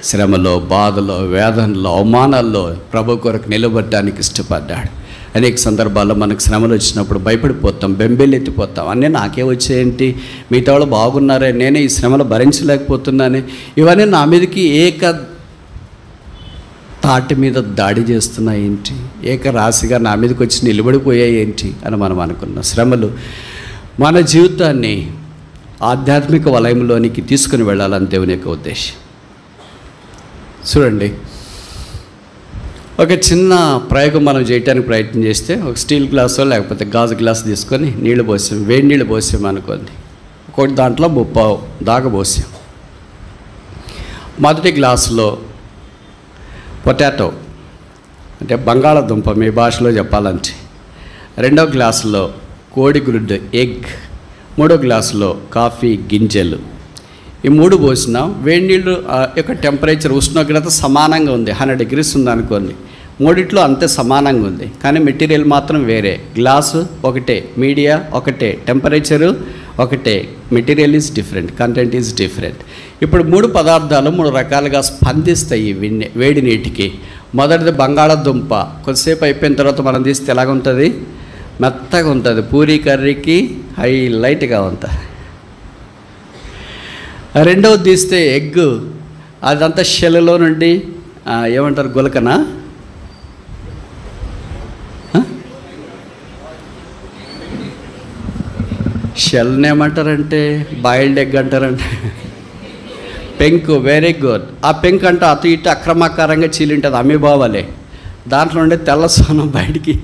శ్రమలో, బాధలో, వేదనలో, అవమానాల్లో ప్రభు కొరకు నిలబడడానికి ఇష్టపడ్డాడు. అనేక సందర్భాల్లో మనకు శ్రమలు వచ్చినప్పుడు భయపడిపోతాం, బెంబేలెత్తిపోతాం. అన్నీ నాకే వచ్చేయంటి, మిగతా వాళ్ళు బాగున్నారే, నేనే ఈ శ్రమలు భరించలేకపోతున్నాను, ఇవన్నీ నా మీదకి ఏక తాటి మీద దాడి చేస్తున్నాయి ఏంటి, ఏక రాశిగా నా మీదకి వచ్చి నిలబడిపోయాయి ఏంటి అని మనం అనుకున్నాం. శ్రమలు మన జీవితాన్ని ఆధ్యాత్మిక వలయంలోనికి తీసుకుని వెళ్ళాలని దేవుని యొక్క ఉద్దేశం. చూడండి, ఒక చిన్న ప్రయోగం మనం చేయడానికి ప్రయత్నం చేస్తే, ఒక స్టీల్ గ్లాసో లేకపోతే గాజు గ్లాస్ తీసుకొని నీళ్ళు పోసాం, వేడి నీళ్ళు పోసాం అనుకోండి. ఒకటి దాంట్లో 30 దాకా పోసాం. మొదటి గ్లాసులో పొటాటో అంటే బంగాళాదుంప మీ భాషలో చెప్పాలంటే, 2వ గ్లాసులో కోడిగుడ్డు ఎగ్, 3వ గ్లాసులో కాఫీ గింజలు. ఈ 3 పోసినాం. వేడి నీళ్ళు యొక్క టెంపరేచర్ ఉష్ణోగ్రత సమానంగా ఉంది, 100 degrees ఉందనుకోండి. మూడిట్లో అంతే సమానంగా ఉంది, కానీ మెటీరియల్ మాత్రం వేరే. గ్లాసు ఒకటే, మీడియా ఒకటే, టెంపరేచరు ఒకటే, material is different, content is different. ఇప్పుడు 3 పదార్థాలు 3 రకాలుగా స్పందిస్తాయి వేడి నీటికి. మొదటిది బంగాళాదుంప. కొద్దిసేపు అయిపోయిన తర్వాత మనం తీస్తే ఎలాగుంటుంది? మెత్తగా ఉంటుంది, పూరీ కర్రీకి హైలైట్గా ఉంటుంది. రెండవది తీస్తే ఎగ్. అదంతా షెల్లో నుండి ఏమంటారు, గులకనా, షెల్ని ఏమంటారంటే బాయిల్డ్ ఎగ్ అంటారంటే, పెంకు. Very good. ఆ పెంకు అంటే అటు ఇటు అక్రమాకారంగా చీలింటుంది, అమీబావలే. దాంట్లో ఉండే తెల్ల సోనం బయటికి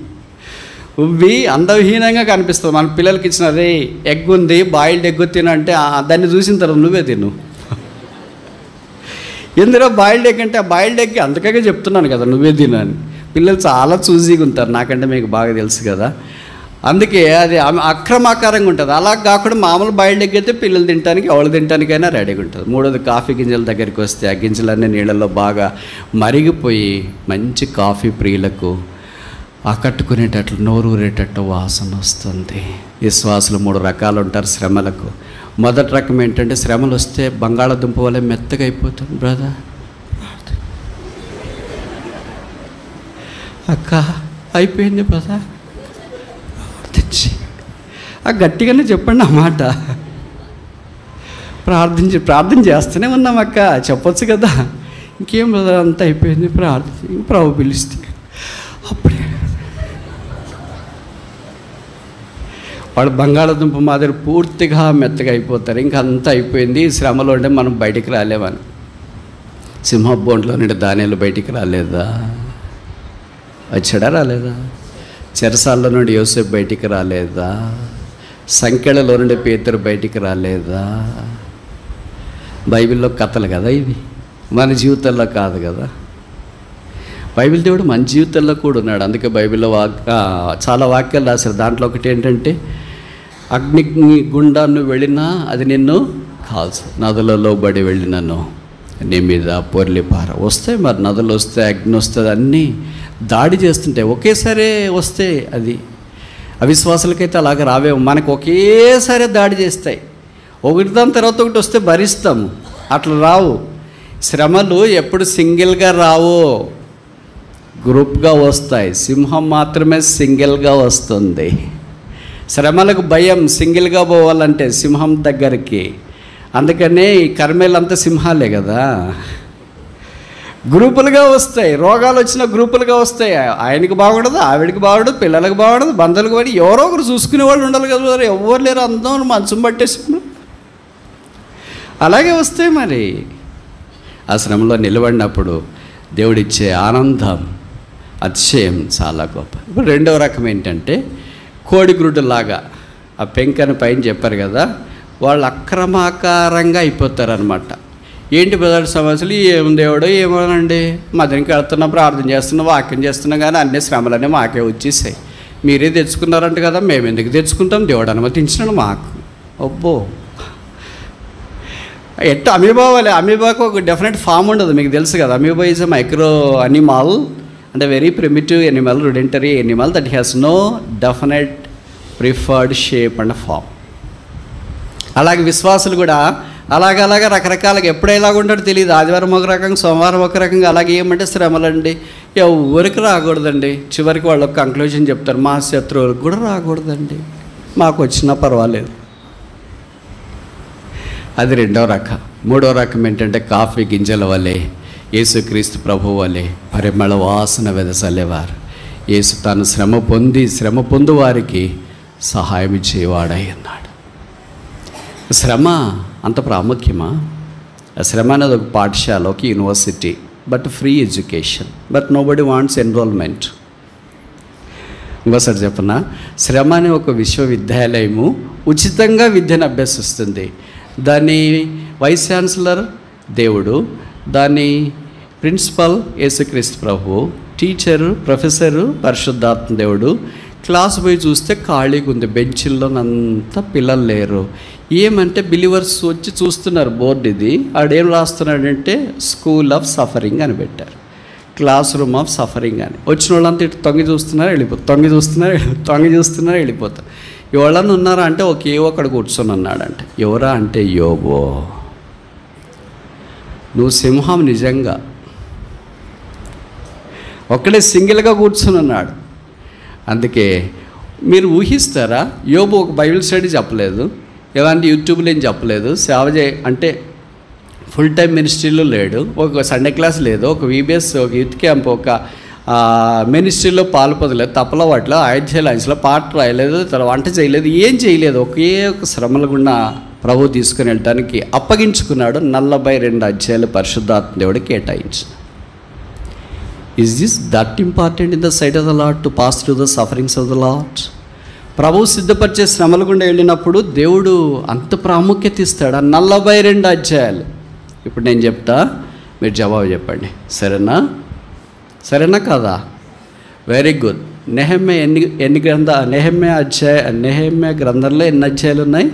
ఉవ్వి అందవిహీనంగా కనిపిస్తుంది. మన పిల్లలకి ఇచ్చిన రే ఎగ్ ఉంది, బాయిల్డ్ ఎగ్ తినంటే దాన్ని చూసిన తర్వాత నువ్వే తిను. ఎందులో బాయిల్డ్ ఎగ్ అంటే ఆ బాయిల్డ్ ఎగ్ అందుకే చెప్తున్నాను కదా నువ్వే తిను అని. పిల్లలు చాలా చూజీగా ఉంటారు, నాకంటే మీకు బాగా తెలుసు కదా. అందుకే అది అక్రమాకారంగా ఉంటుంది. అలా కాకుండా మామూలు బాయిల్డ్ ఎగ్ అయితే పిల్లలు తినడానికి ఎవరు తినడానికైనా రెడీగా ఉంటుంది. మూడోది కాఫీ గింజల దగ్గరికి వస్తే ఆ గింజలన్నీ నీళ్ళల్లో బాగా మరిగిపోయి మంచి కాఫీ ప్రియులకు ఆకట్టుకునేటట్లు నోరు ఊరేటట్టు వాసన వస్తుంది. విశ్వాసులు 3 రకాలు ఉంటారు శ్రమలకు. మొదటి రకం ఏంటంటే శ్రమలు వస్తే బంగాళాదుంప వల్ల మెత్తగా అయిపోతుంది. బ్రదర్ అక్క అయిపోయింది బ్రదర్, గట్టిగానే చెప్పండి ఆ మాట. ప్రార్థన చేస్తూనే ఉన్నాం అక్క, చెప్పొచ్చు కదా. ఇంకేం బ్రదర్ అంతా అయిపోయింది, ప్రార్థన ప్రభు పిలిస్తే అప్పుడే వాడు బంగాళాదుంప మాదిరి పూర్తిగా మెత్తగా అయిపోతారు. ఇంకా అంతా అయిపోయింది. శ్రమలో ఉంటే మనం బయటికి రాలేమని. సింహబోన్లో నుండి దానియాలు బయటికి రాలేదా? వచ్చాడా? రాలేదా? చెరసాల్లో నుండి యోసేపు బయటికి రాలేదా? సంఖ్యలలో నుండి పేతురు బయటికి రాలేదా? బైబిల్లో కథలు కదా ఇవి, మన జీవితంలో కాదు కదా. బైబిల్ దేవుడు మన జీవితంలో కూడా ఉన్నాడు. అందుకే బైబిల్లో చాలా వాక్యాలు రాశారు. దాంట్లో ఒకటి ఏంటంటే, అగ్ని గుండా నువ్వు వెళ్ళినా అది నిన్ను కాల్చు, నదులలో బడి వెళ్ళినను నీ మీద పొర్లిపార. వస్తాయి మరి, నదులు వస్తాయి, అగ్ని వస్తుంది, అన్నీ దాడి చేస్తుంటాయి. ఒకేసారి వస్తే అది అవిశ్వాసులకైతే అలాగ రావేమో. మనకు ఒకేసారి దాడి చేస్తాయి, ఒకటి దాని తర్వాత ఒకటి వస్తే భరిస్తాము. అట్లా రావు శ్రమలు. ఎప్పుడు సింగిల్గా రావు, గ్రూప్గా వస్తాయి. సింహం మాత్రమే సింగిల్గా వస్తుంది. శ్రమలకు భయం, సింగిల్గా పోవాలంటే సింహం దగ్గరికి. అందుకనే ఈ కర్మేలంతా సింహాలే కదా. గ్రూపులుగా వస్తాయి. రోగాలు వచ్చిన గ్రూపులుగా వస్తాయి. ఆయనకి బాగుండదు, ఆవిడికి బాగుండదు, పిల్లలకు బాగుండదు, బంధువులకు బాగుండదు. ఎవరో ఒకరు చూసుకునే వాళ్ళు ఉండాలి కదా. ఎవరు లేరు, అందరూ మంచం పట్టేసి అలాగే వస్తాయి. మరి ఆ శ్రమలో నిలబడినప్పుడు దేవుడిచ్చే ఆనందం, అతిశయం చాలా గొప్ప. ఇప్పుడు రెండవ రకం ఏంటంటే కోడిగుడ్డులాగా. ఆ పెంకని పైన చెప్పారు కదా, వాళ్ళు అక్రమాకారంగా అయిపోతారనమాట. ఏంటి బ్రదర్ సమస్యలు? ఏం దేవుడో ఏమోనండి, మదనికి వెళ్తున్నా, ప్రార్థన చేస్తున్నా, వాక్యం చేస్తున్నా, కానీ అన్ని శ్రమలన్నీ మాకే వచ్చేసాయి. మీరే తెచ్చుకున్నారంట కదా, మేము ఎందుకు తెచ్చుకుంటాం? దేవుడు అనుమతించినాడు మాకు. అబ్బో, ఎట్లా అమీబావాలి? అమీబాకు ఒక డెఫినెట్ ఫామ్ ఉండదు, మీకు తెలుసు కదా. Amoeba is a micro animal, అంటే very primitive animal, rudimentary animal that has no definite preferred shape and form. అలాగే విశ్వాసులు కూడా అలాగ రకరకాలుగా ఎప్పుడు ఎలాగ ఉంటాడో తెలియదు. ఆదివారం ఒక రకంగా, సోమవారం ఒక రకంగా. అలాగే ఏమంటే శ్రమలండి ఎవరికి రాకూడదండి. చివరికి వాళ్ళు ఒక కంక్లూజన్ చెప్తారు, మా శత్రువులకు కూడా రాకూడదండి, మాకు వచ్చినా పర్వాలేదు. అది రెండవ రకం. మూడవ రకం ఏంటంటే కాఫీ గింజల వలె యేసుక్రీస్తు ప్రభువు వలె పరిమళ వాసన వెదసలేవారు. యేసు తాను శ్రమ పొందు వారికి సహాయం ఇచ్చేవాడై ఉన్నాడు. శ్రమ అంత ప్రాముఖ్యమా? శ్రమ అనేది ఒక పాఠశాల, ఒక university, but free education, but nobody wants enrolment. ఇంకోసారి చెప్పనా, శ్రమ అనే ఒక విశ్వవిద్యాలయము ఉచితంగా విద్యను అభ్యసిస్తుంది. దాని వైస్ ఛాన్సలర్ దేవుడు, దాని ప్రిన్సిపల్ యేసుక్రీస్తు ప్రభువు, టీచరు ప్రొఫెసరు పరిశుద్ధాత్మ దేవుడు. క్లాస్ పోయి చూస్తే ఖాళీగా ఉంది, బెంచుల్లో అంతా పిల్లలు లేరు. ఏమంటే బిలీవర్స్ వచ్చి చూస్తున్నారు బోర్డు. ఇది ఆడేం రాస్తున్నాడంటే స్కూల్ ఆఫ్ సఫరింగ్ అని పెట్టారు, క్లాస్ రూమ్ ఆఫ్ సఫరింగ్ అని. వచ్చిన వాళ్ళంతా ఇటు తొంగి చూస్తున్నారు, తొంగి చూస్తున్నారు వెళ్ళిపోతారు. ఎవరన్నా ఉన్నారా అంటే ఒకే ఒకడు కూర్చొని ఉన్నాడంటే. ఎవరా అంటే యోబు. నువ్వు సింహం నిజంగా. ఒక్కడే సింగిల్గా కూర్చొని ఉన్నాడు. అందుకే మీరు ఊహిస్తారా, యోబు ఒక బైబిల్ స్టడీ చెప్పలేదు, ఎలాంటి యూట్యూబ్లో ఏం చెప్పలేదు, సేవ అంటే ఫుల్ టైం మినిస్ట్రీలో లేడు, ఒక సండే క్లాస్ లేదు, ఒక వీబీఎస్, ఒక యూత్ క్యాంప్, ఒక మినిస్ట్రీలో పాల్పొందలేదు, తప్పల వాటిలో లైన్స్లో పాట రాయలేదు, తర్వాత వంట చేయలేదు, ఏం చేయలేదు. ఒకే ఒక శ్రమల గుండా ప్రభు తీసుకుని వెళ్ళడానికి అప్పగించుకున్నాడు. 42 అధ్యాయాలు పరిశుద్ధాత్మ దేవుడు కేటాయించిన. Is this that important in the sight of the lord to pass through the sufferings of the lord? ప్రభువు సిద్ధపరిచే శ్రమల గుండా వెళ్ళినప్పుడు దేవుడు అంత ప్రాముఖ్యత ఇస్తాడు. 42 అధ్యాయాలు. ఇప్పుడు నేను చెప్తా, మీరు జవాబు చెప్పండి. సరేనా కాదా? Very good. నెహెమ్యా ఎన్ని నెహెమ్యా గ్రంథంలో ఎన్ని అధ్యాయాలు ఉన్నాయి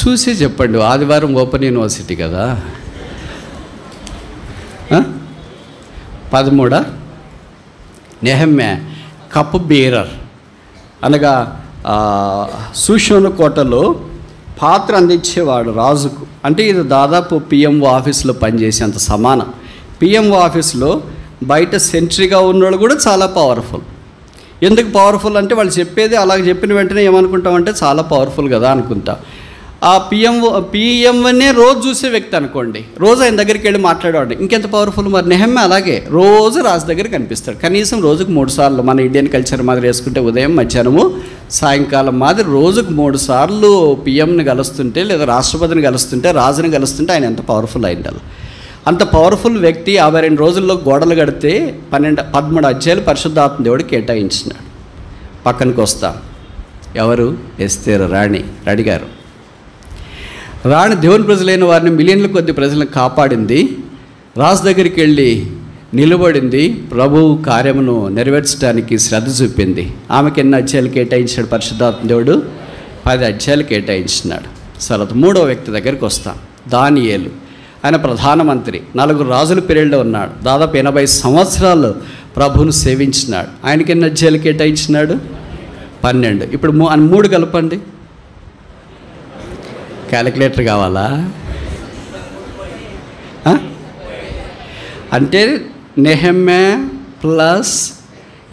చూసి చెప్పండి. ఆదివారం ఓపెన్ యూనివర్సిటీ కదా. 13. నెహెమ్యా కప్ బీరర్ అనగా సూషోను కోటలో పాత్ర అందించేవాడు రాజుకు. అంటే ఇది దాదాపు పిఎంఓ ఆఫీస్లో పనిచేసేంత సమానం. పిఎంఓ ఆఫీస్లో బయట సెంట్రీగా ఉన్నవాళ్ళు కూడా చాలా పవర్ఫుల్. ఎందుకు పవర్ఫుల్ అంటే వాళ్ళు చెప్పేది అలాగ చెప్పిన వెంటనే ఏమనుకుంటామంటే చాలా పవర్ఫుల్ కదా అనుకుంటాం. ఆ పిఎంఓనే రోజు చూసే వ్యక్తి అనుకోండి, రోజు ఆయన దగ్గరికి వెళ్ళి మాట్లాడేవాడు, ఇంకెంత పవర్ఫుల్. మరి నెహెమ్యా అలాగే రోజు రాజు దగ్గర కనిపిస్తాడు. కనీసం రోజుకు 3 సార్లు. మన ఇండియన్ కల్చర్ మాదిరి వేసుకుంటే ఉదయం, మధ్యాహ్నము, సాయంకాలం మాదిరి రోజుకు 3 సార్లు పిఎంని కలుస్తుంటే లేదా రాష్ట్రపతిని కలుస్తుంటే, రాజుని కలుస్తుంటే ఆయన ఎంత పవర్ఫుల్ అయిండాలి. అంత పవర్ఫుల్ వ్యక్తి 52 రోజుల్లో గోడలు కడితే 13 అధ్యాయాలు పరిశుద్ధాత్మ దేవుడు కేటాయించినాడు. పక్కనకి వస్తా. ఎవరు? ఎస్తేరు రాణి గారు. రాణి దేవుని ప్రజలైన వారిని, మిలియన్ల కొద్ది ప్రజలను కాపాడింది. రాజు దగ్గరికి వెళ్ళి నిలబడింది, ప్రభువు కార్యమును నెరవేర్చడానికి శ్రద్ధ చూపింది. ఆమెకి ఎన్ని అధ్యాయాలు కేటాయించాడు పరిశుద్ధాత్మ దేవుడు? 10 అధ్యాయాలు కేటాయించినాడు. తర్వాత 3వ వ్యక్తి దగ్గరికి వస్తాం. దానియేలు. ఆయన ప్రధానమంత్రి, 4 రాజుల పీరియడ్లో ఉన్నాడు. దాదాపు 80 సంవత్సరాలు ప్రభువును సేవించినాడు. ఆయనకి ఎన్ని అధ్యాయాలు కేటాయించినాడు? 12. ఇప్పుడు 3 కలపండి. క్యాలిక్యులేటర్ కావాలా? అంటే Nehemiah plus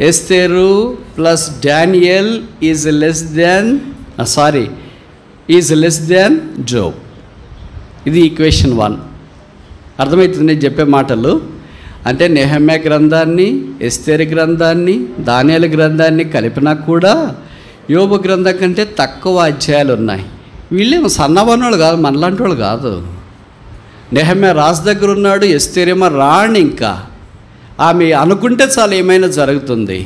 Esther plus Daniel is less than Job. ఇది ఈక్వేషన్ 1. అర్థమవుతుంది నేను చెప్పే మాటలు. అంటే నెహెమ్యా గ్రంథాన్ని, ఎస్తేరు గ్రంథాన్ని, దానియేలు గ్రంథాన్ని కలిపినా కూడా యోబు గ్రంథం కంటే తక్కువ అధ్యాయాలు ఉన్నాయి. వీళ్ళేమో సన్నబన్నోళ్ళు కాదు, మనలాంటి వాళ్ళు కాదు. నెహెమ్యా రాజు దగ్గర ఉన్నాడు, ఎస్తేరేమో రాణి. ఇంకా ఆమె అనుకుంటే చాలా ఏమైనా జరుగుతుంది.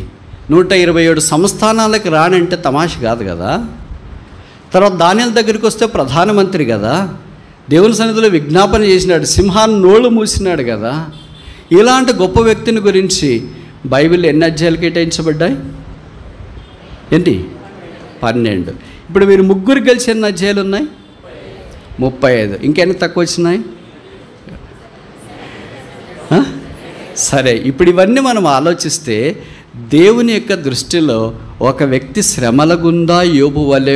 127 సంస్థానాలకు రాణి అంటే తమాష కాదు కదా. తర్వాత దానియేలు దగ్గరికి వస్తే ప్రధానమంత్రి కదా, దేవుని సన్నిధిలో విజ్ఞాపన చేసినాడు, సింహాన్ని నోళ్ళు మూసినాడు కదా. ఇలాంటి గొప్ప వ్యక్తిని గురించి బైబిల్ ఎన్ని అధ్యాయాలు కేటాయించబడ్డాయి? ఏంటి? 12. ఇప్పుడు మీరు 3 కలిసి ఎన్ని అధ్యాయాలు ఉన్నాయి? 35. ఇంకెన్ని తక్కువ వచ్చినాయి? సరే, ఇప్పుడు ఇవన్నీ మనం ఆలోచిస్తే దేవుని యొక్క దృష్టిలో ఒక వ్యక్తి శ్రమల గుండా యోబు వలె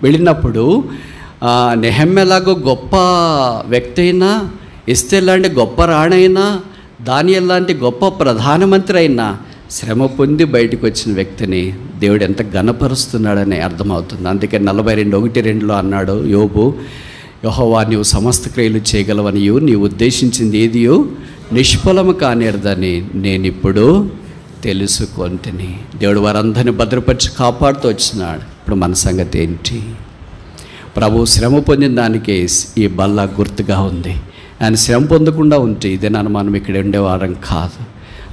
వెళ్ళినప్పుడు నెహెమ్యాలాగో గొప్ప వ్యక్తి అయినా, ఎస్తేర్ లాంటి గొప్ప రాణైనా, దానియేలు లాంటి గొప్ప ప్రధానమంత్రి అయినా శ్రమ పొంది బయటకు వచ్చిన వ్యక్తిని దేవుడు ఎంత ఘనపరుస్తున్నాడని అర్థమవుతుంది. అందుకే 42:1-2లో అన్నాడు యోబు, యెహోవా నీవు సమస్త క్రియలు చేయగలవనియు, నీవు ఉద్దేశించింది ఏదియో నిష్ఫలము కానేరదని నేనిప్పుడు తెలుసుకొంటిని. దేవుడు వారందరినీ భద్రపరిచి కాపాడుతూ వచ్చినాడు. ఇప్పుడు మన సంగతి ఏంటి? ప్రభు శ్రమ పొందిన దానికే ఈ బల్ల గుర్తుగా ఉంది. ఆయన శ్రమ పొందకుండా ఉంటే ఇదే మనం ఇక్కడ ఉండేవారం కాదు.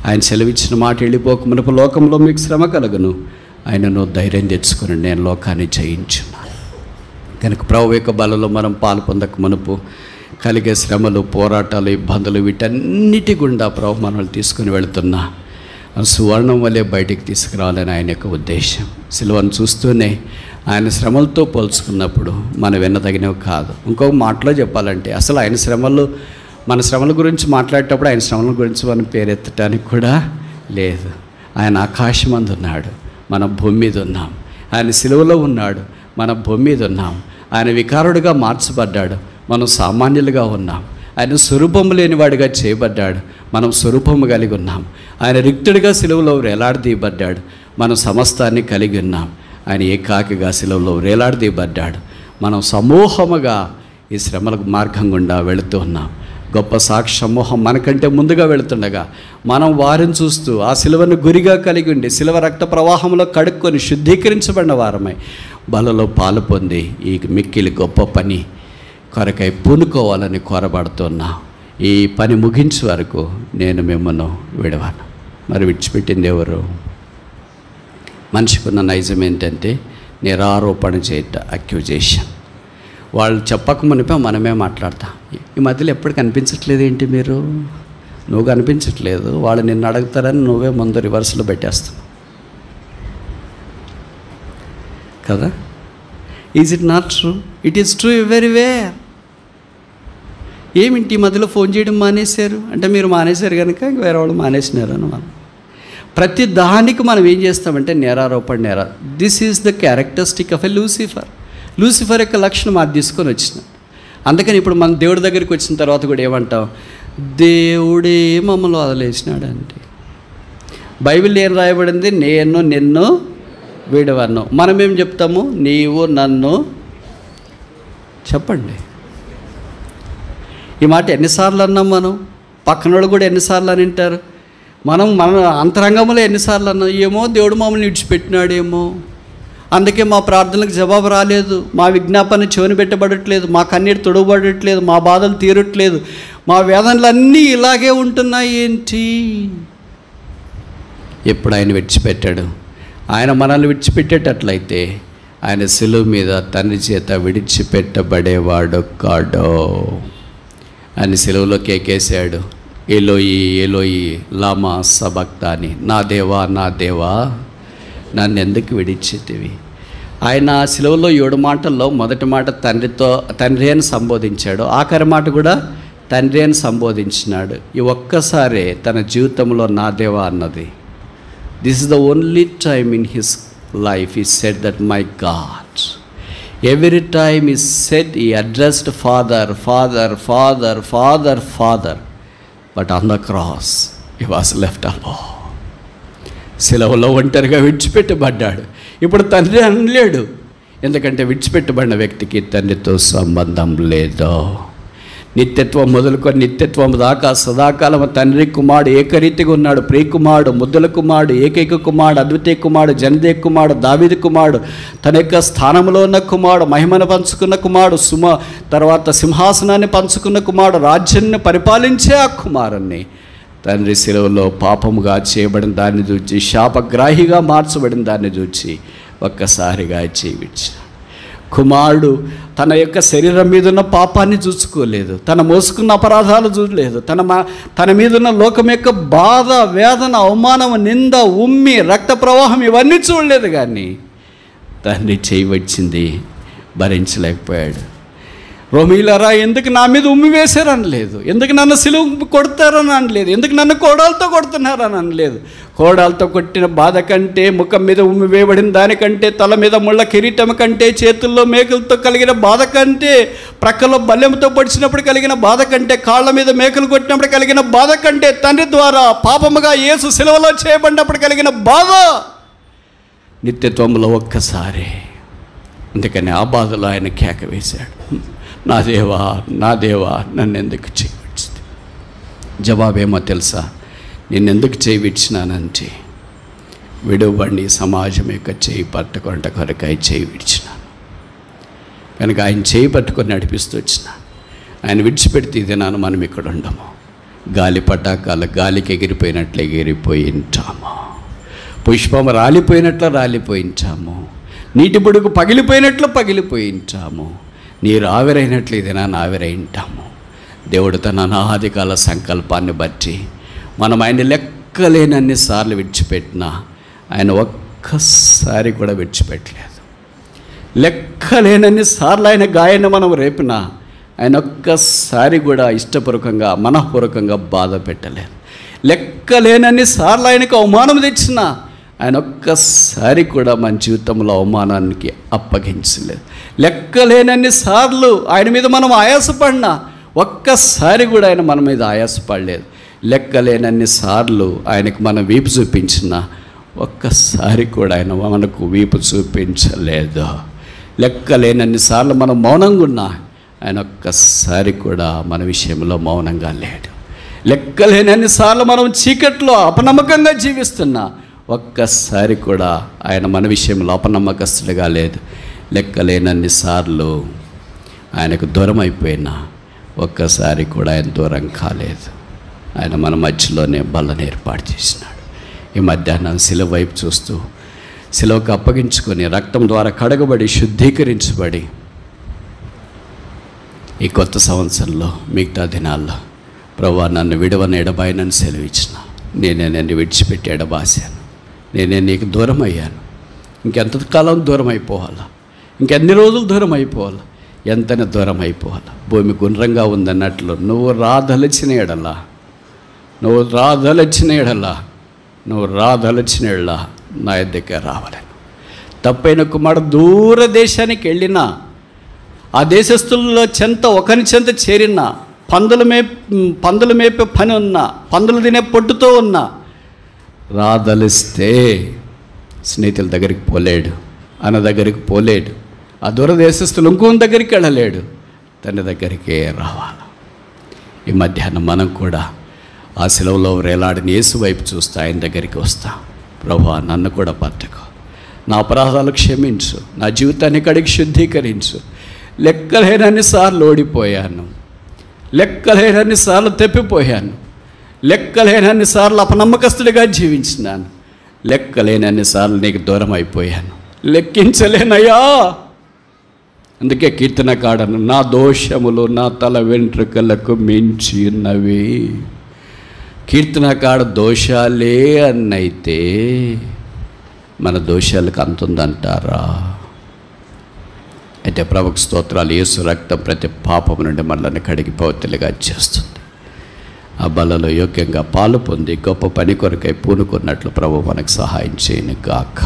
ఆయన సెలవిచ్చిన మాట, వెళ్ళిపోక మునుపు లోకంలో మీకు శ్రమ కలుగును, ఆయనను ధైర్యం తెచ్చుకుని నేను లోకాన్ని జయించున్నాను. కనుక ప్రభు యొక్క బలలో మనం పాలు పొందక మునుపు కలిగే శ్రమలు, పోరాటాలు, ఇబ్బందులు వీటన్నిటి గుండా ప్రభు మనల్ని తీసుకుని వెళుతున్నా సువర్ణం వలె బయటికి తీసుకురావాలని ఆయన యొక్క ఉద్దేశం. సిలువను చూస్తూనే ఆయన శ్రమలతో పోల్చుకున్నప్పుడు మనం వినదగినవి కాదు. ఇంకొక మాటలో చెప్పాలంటే అసలు ఆయన శ్రమలు, మన శ్రమల గురించి మాట్లాడేటప్పుడు ఆయన శ్రమల గురించి మనం పేరెత్తడానికి కూడా లేదు. ఆయన ఆకాశమందు ఉన్నాడు, మన భూమి మీద ఉన్నాం. ఆయన సిలువలో ఉన్నాడు, మన భూమి మీద ఉన్నాం. ఆయన వికారుడిగా మార్చబడ్డాడు, మనం సామాన్యులుగా ఉన్నాం. ఆయన స్వరూపము లేనివాడిగా చేయబడ్డాడు, మనం స్వరూపము కలిగి ఉన్నాం. ఆయన రిక్తుడిగా సిలువలో వేలాడదీయబడ్డాడు, మనం సమస్తాన్ని కలిగి ఉన్నాం. ఆయన ఏకాకిగా సిలువలో వేలాడదీయబడ్డాడు, మనం సమూహముగా ఈ శ్రమల మార్గం గుండా వెళుతూ ఉన్నాం. గొప్ప సాక్షి సమూహం మనకంటే ముందుగా వెళుతుండగా మనం వారిని చూస్తూ ఆ సిలువను గురిగా కలిగి ఉండి సిలువ రక్త ప్రవాహంలో కడుక్కొని శుద్ధీకరించబడిన వారమై బలలో పాలు పొంది ఈ మిక్కిలి గొప్ప పని కొరకై పూనుకోవాలని కోరబడుతున్నా. ఈ పని ముగించే వరకు నేను మిమ్మల్ని విడవాను. మరి విడిచిపెట్టింది ఎవరు? మనిషికున్న నైజం ఏంటంటే నిరారోపణ చేయట, అక్యూజేషన్. వాళ్ళు చెప్పక మునిపే మనమే మాట్లాడతాం. ఈ మధ్యలో ఎప్పుడు కనిపించట్లేదు ఏంటి మీరు? నువ్వు కనిపించట్లేదు, వాళ్ళు నిన్ను అడుగుతారని నువ్వే ముందు రివర్స్లో పెట్టేస్తావు కదా. Is it not true? It is true everywhere. ఏమిటి ఈ మధ్యలో ఫోన్ చేయడం మానేశారు అంటే మీరు మానేశారు కనుక వేరే వాళ్ళు మానేసినారు అని మనం ప్రతి దానికి మనం ఏం చేస్తామంటే నేరారోపణ. This is the characteristic of a Lucifer. Lucifer యొక్క లక్షణం అది తీసుకొని వచ్చిన. అందుకని ఇప్పుడు మనం దేవుడి దగ్గరికి వచ్చిన తర్వాత కూడా ఏమంటాం? దేవుడే మమ్మల్ని వదిలేసినాడు అంటే. బైబిల్ ఏం రాయబడింది? నేను నిన్ను వీడవను. మనం ఏం చెప్తాము? నీవు నన్ను. చెప్పండి, ఈ మాట ఎన్నిసార్లు అన్నాం మనం? పక్కనోళ్ళు కూడా ఎన్నిసార్లు అని వింటారు. మనం మన అంతరంగంలో ఎన్నిసార్లు అన్నాం? ఏమో దేవుడు మమ్మల్ని విడిచిపెట్టినాడేమో, అందుకే మా ప్రార్థనలకు జవాబు రాలేదు, మా విజ్ఞాపన చెవిని పెట్టబడట్లేదు, మా కన్నీరు తొడవబడట్లేదు, మా బాధలు తీరట్లేదు, మా వేదనలు అన్నీ ఇలాగే ఉంటున్నాయి ఏంటి? ఎప్పుడు ఆయన విడిచిపెట్టాడు? ఆయన మనల్ని విడిచిపెట్టేటట్లయితే ఆయన సిలువ మీద తండ్రి చేత విడిచిపెట్టబడేవాడు కాడో. ఆయన సిలువలో కేకేశాడు, ఎలోయి ఎలోయి లామా సబక్తాని, నా దేవా నా దేవా నన్ను ఎందుకు విడిచితివి. ఆయన సిలువలో 7 మాటల్లో మొదటి మాట తండ్రి అని సంబోధించాడు, ఆఖరి మాట కూడా తండ్రి అని సంబోధించినాడు. ఈ ఒక్కసారే తన జీవితంలో నా దేవా అన్నది. This is the only time in his life he said that my God. Every time he said, he addressed Father, Father, Father, Father, Father. But on the cross he was left alone. సిలువలో ఒంటరిగా విడిచిపెట్టబడ్డాడు. ఇప్పుడు తండ్రి అనలేడు, ఎందుకంటే విడిచిపెట్టబడిన వ్యక్తికి తండ్రితో సంబంధం లేదు. నిత్యత్వం మొదలుకొని నిత్యత్వం దాకా సదాకాలం తండ్రి కుమారుడు ఏకరీతిగా ఉన్నాడు. ప్రియకుమారుడు, ముద్దుల కుమారుడు, ఏకైక కుమారుడు, అద్వితీయ కుమారుడు, జనదే కుమారుడు, దావీదు కుమారుడు, తన యొక్క స్థానంలో ఉన్న కుమారుడు, మహిమను పంచుకున్న కుమారుడు, తర్వాత సింహాసనాన్ని పంచుకున్న కుమారుడు, రాజ్యాన్ని పరిపాలించే ఆ కుమారుణ్ణి తండ్రి శిలువలో పాపముగా చేయబడిన దాన్ని చూచి, శాపగ్రాహిగా మార్చబడిన దాన్ని చూచి ఒక్కసారిగా జీవించాడు. కుమారుడు తన యొక్క శరీరం మీద ఉన్న పాపాన్ని చూసుకోలేదు, తన మోసుకున్న అపరాధాలు చూడలేదు, తన మీద ఉన్న లోకం యొక్క బాధ, వేదన, అవమానం, నింద, ఉమ్మి, రక్త ప్రవాహం ఇవన్నీ చూడలేదు. కానీ తండ్రి చేయవచ్చింది భరించలేకపోయాడు. రోమీలరా ఎందుకు నా మీద ఉమ్మి వేశారని లేదు, ఎందుకు నన్ను సిలువ కొడతారని అనలేదు, ఎందుకు నన్ను కోడాలతో కొడుతున్నారని అనలేదు. కోడాలతో కొట్టిన బాధ కంటే, ముఖం మీద ఉమ్మి వేయబడిన దానికంటే, తల మీద ముళ్ళ కిరీటం కంటే, చేతుల్లో మేకలతో కలిగిన బాధ కంటే, ప్రక్కలో బల్లెంతో పొడిచినప్పుడు కలిగిన బాధ కంటే, కాళ్ళ మీద మేకలు కొట్టినప్పుడు కలిగిన బాధ కంటే, తండ్రి ద్వారా పాపముగా యేసు సిలువలో చేయబడినప్పుడు కలిగిన బాధ నిత్యత్వంలో ఒక్కసారి. అందుకని ఆ బాధలో ఆయన కేక వేశాడు, నా దేవా నా దేవా నన్ను ఎందుకు చేయవచ్చింది. జవాబేమో తెలుసా? నిన్నెందుకు చేయవిచ్చినానంటే విడువబడి సమాజం యొక్క చేయి పట్టుకుంట కొరకై చేయి విడిచినాను కనుక ఆయన చేయి పట్టుకొని నడిపిస్తూ వచ్చినాను. ఆయన విడిచిపెడితే ఇది నాను మనం ఇక్కడ ఉండము. గాలి పటాకాల గాలికి ఎగిరిపోయినట్లు ఎగిరిపోయి ఉంటాము, పుష్పం రాలిపోయినట్లు రాలిపోయి ఉంటాము, నీటి బుడుగు పగిలిపోయినట్లు పగిలిపోయి ఉంటాము, నీరు ఆవిరైనట్లు ఇది నాన్న ఆవిరై ఉంటాము. దేవుడు తన అనాదికాల సంకల్పాన్ని బట్టి మనం ఆయన లెక్కలేనన్ని సార్లు విడిచిపెట్టినా ఆయన ఒక్కసారి కూడా విడిచిపెట్టలేదు. లెక్కలేనన్ని సార్లు ఆయన గాయాన్ని మనం రేపినా ఆయన ఒక్కసారి కూడా ఇష్టపూర్వకంగా మనఃపూర్వకంగా బాధ పెట్టలేదు. లెక్కలేనన్ని సార్లు ఆయనకు అవమానం తెచ్చినా ఆయన ఒక్కసారి కూడా మన జీవితంలో అవమానానికి అప్పగించలేదు. లెక్కలేనన్ని సార్లు ఆయన మీద మనం ఆయాసపడినా ఒక్కసారి కూడా ఆయన మన మీద ఆయాసపడలేదు. లెక్కలేనన్ని సార్లు ఆయనకు మనం వీపు చూపించినా ఒక్కసారి కూడా ఆయన మనకు వీపు చూపించలేదు. లెక్కలేనన్ని సార్లు మనం మౌనంగా ఉన్నా ఆయన ఒక్కసారి కూడా మన విషయంలో మౌనంగా లేడు. లెక్కలేనన్ని సార్లు మనం చీకట్లో అపనమ్మకంగా జీవిస్తున్నా ఒక్కసారి కూడా ఆయన మన విషయంలో అపనమ్మకస్తుడిగా లేదు. లెక్కలేనన్ని సార్లు ఆయనకు దూరం అయిపోయినా ఒక్కసారి కూడా ఆయన దూరం కాలేదు. ఆయన మన మధ్యలోనే బలను ఏర్పాటు చేసినాడు. ఈ మధ్యాహ్నం శిలువ వైపు చూస్తూ శిలువకు అప్పగించుకొని రక్తం ద్వారా కడగబడి శుద్ధీకరించబడి ఈ కొత్త సంవత్సరంలో మిగతా దినాల్లో ప్రభువా నన్ను విడవని ఎడబాయనని సెలవిచ్చిన, నేనే నన్ను విడిచిపెట్టి ఎడబాసాను, నేనే నీకు దూరం అయ్యాను. ఇంకెంతకాలం దూరం అయిపోవాలా? ఇంకెన్ని రోజులు దూరం అయిపోవాలా? ఎంతని దూరం అయిపోవాలా? భూమి గుండ్రంగా ఉందన్నట్లు నువ్వు రాదలచిన ఎడలా నా దగ్గర రావాలను. తప్పైన కుమారుడు దూర దేశానికి వెళ్ళినా ఆ దేశస్తుల్లో ఒకరి చెంత చేరినా పందులు మేపే పని ఉన్నా, పందులు తినే పొట్టుతో ఉన్నా రాదలిస్తే స్నేహితుల దగ్గరికి పోలేడు, అన్న దగ్గరికి పోలేడు, ఆ దూరదేశస్తులు ఇంకొక దగ్గరికి వెళ్ళలేడు, తన దగ్గరికే రావాలి. ఈ మధ్యాహ్నం మనం కూడా ఆ శిలువలో వేలాడిన యేసు వైపు చూస్తే ఆయన దగ్గరికి వస్తాం. ప్రభువా నన్ను కూడా పట్టుకో, నా అపరాధాలు క్షమించు, నా జీవితాన్ని కడిగి శుద్ధీకరించు. లెక్కలేనన్ని సార్లు ఓడిపోయాను, లెక్కలేనన్ని సార్లు తప్పిపోయాను, లెక్కలేనన్ని సార్లు అపనమ్మకస్తుడిగా జీవించినాను, లెక్కలేనన్ని సార్లు నీకు దూరం అయిపోయాను, లెక్కించలేనయ్యా. అందుకే కీర్తనకాడను, నా దోషములు నా తల వెంట్రుకలకు మించి ఉన్నవి. కీర్తనకాడ దోషాలే అన్నైతే మన దోషాలకు అంతుందంటారా? అయితే ప్రభుకు స్తోత్రాలు. యేసు రక్తం ప్రతి పాపం నుండి మనల్ని కడిగి పవిత్రులుగా చేస్తుంది. ఆ బలలో యోగ్యంగా పాలు పొంది గొప్ప పని కొరకై పూనుకున్నట్లు ప్రభు మనకు సహాయం చేయను గాక.